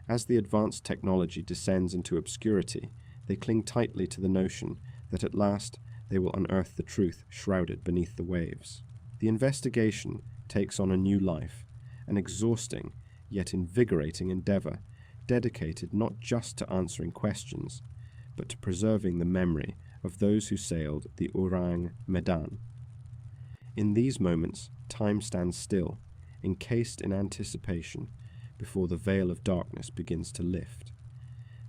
As the advanced technology descends into obscurity, they cling tightly to the notion that at last they will unearth the truth shrouded beneath the waves. The investigation takes on a new life, an exhausting yet invigorating endeavor, dedicated not just to answering questions, but to preserving the memory of those who sailed the Ourang Medan. In these moments, time stands still, encased in anticipation, before the veil of darkness begins to lift.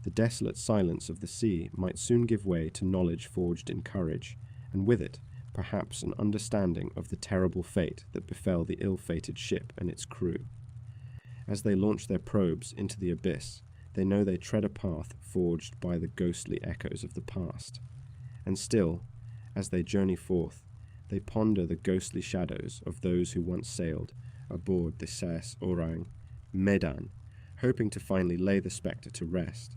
The desolate silence of the sea might soon give way to knowledge forged in courage, and with it, perhaps an understanding of the terrible fate that befell the ill-fated ship and its crew. As they launch their probes into the abyss, they know they tread a path forged by the ghostly echoes of the past. And still, as they journey forth, they ponder the ghostly shadows of those who once sailed aboard the SS Ourang Medan, hoping to finally lay the spectre to rest.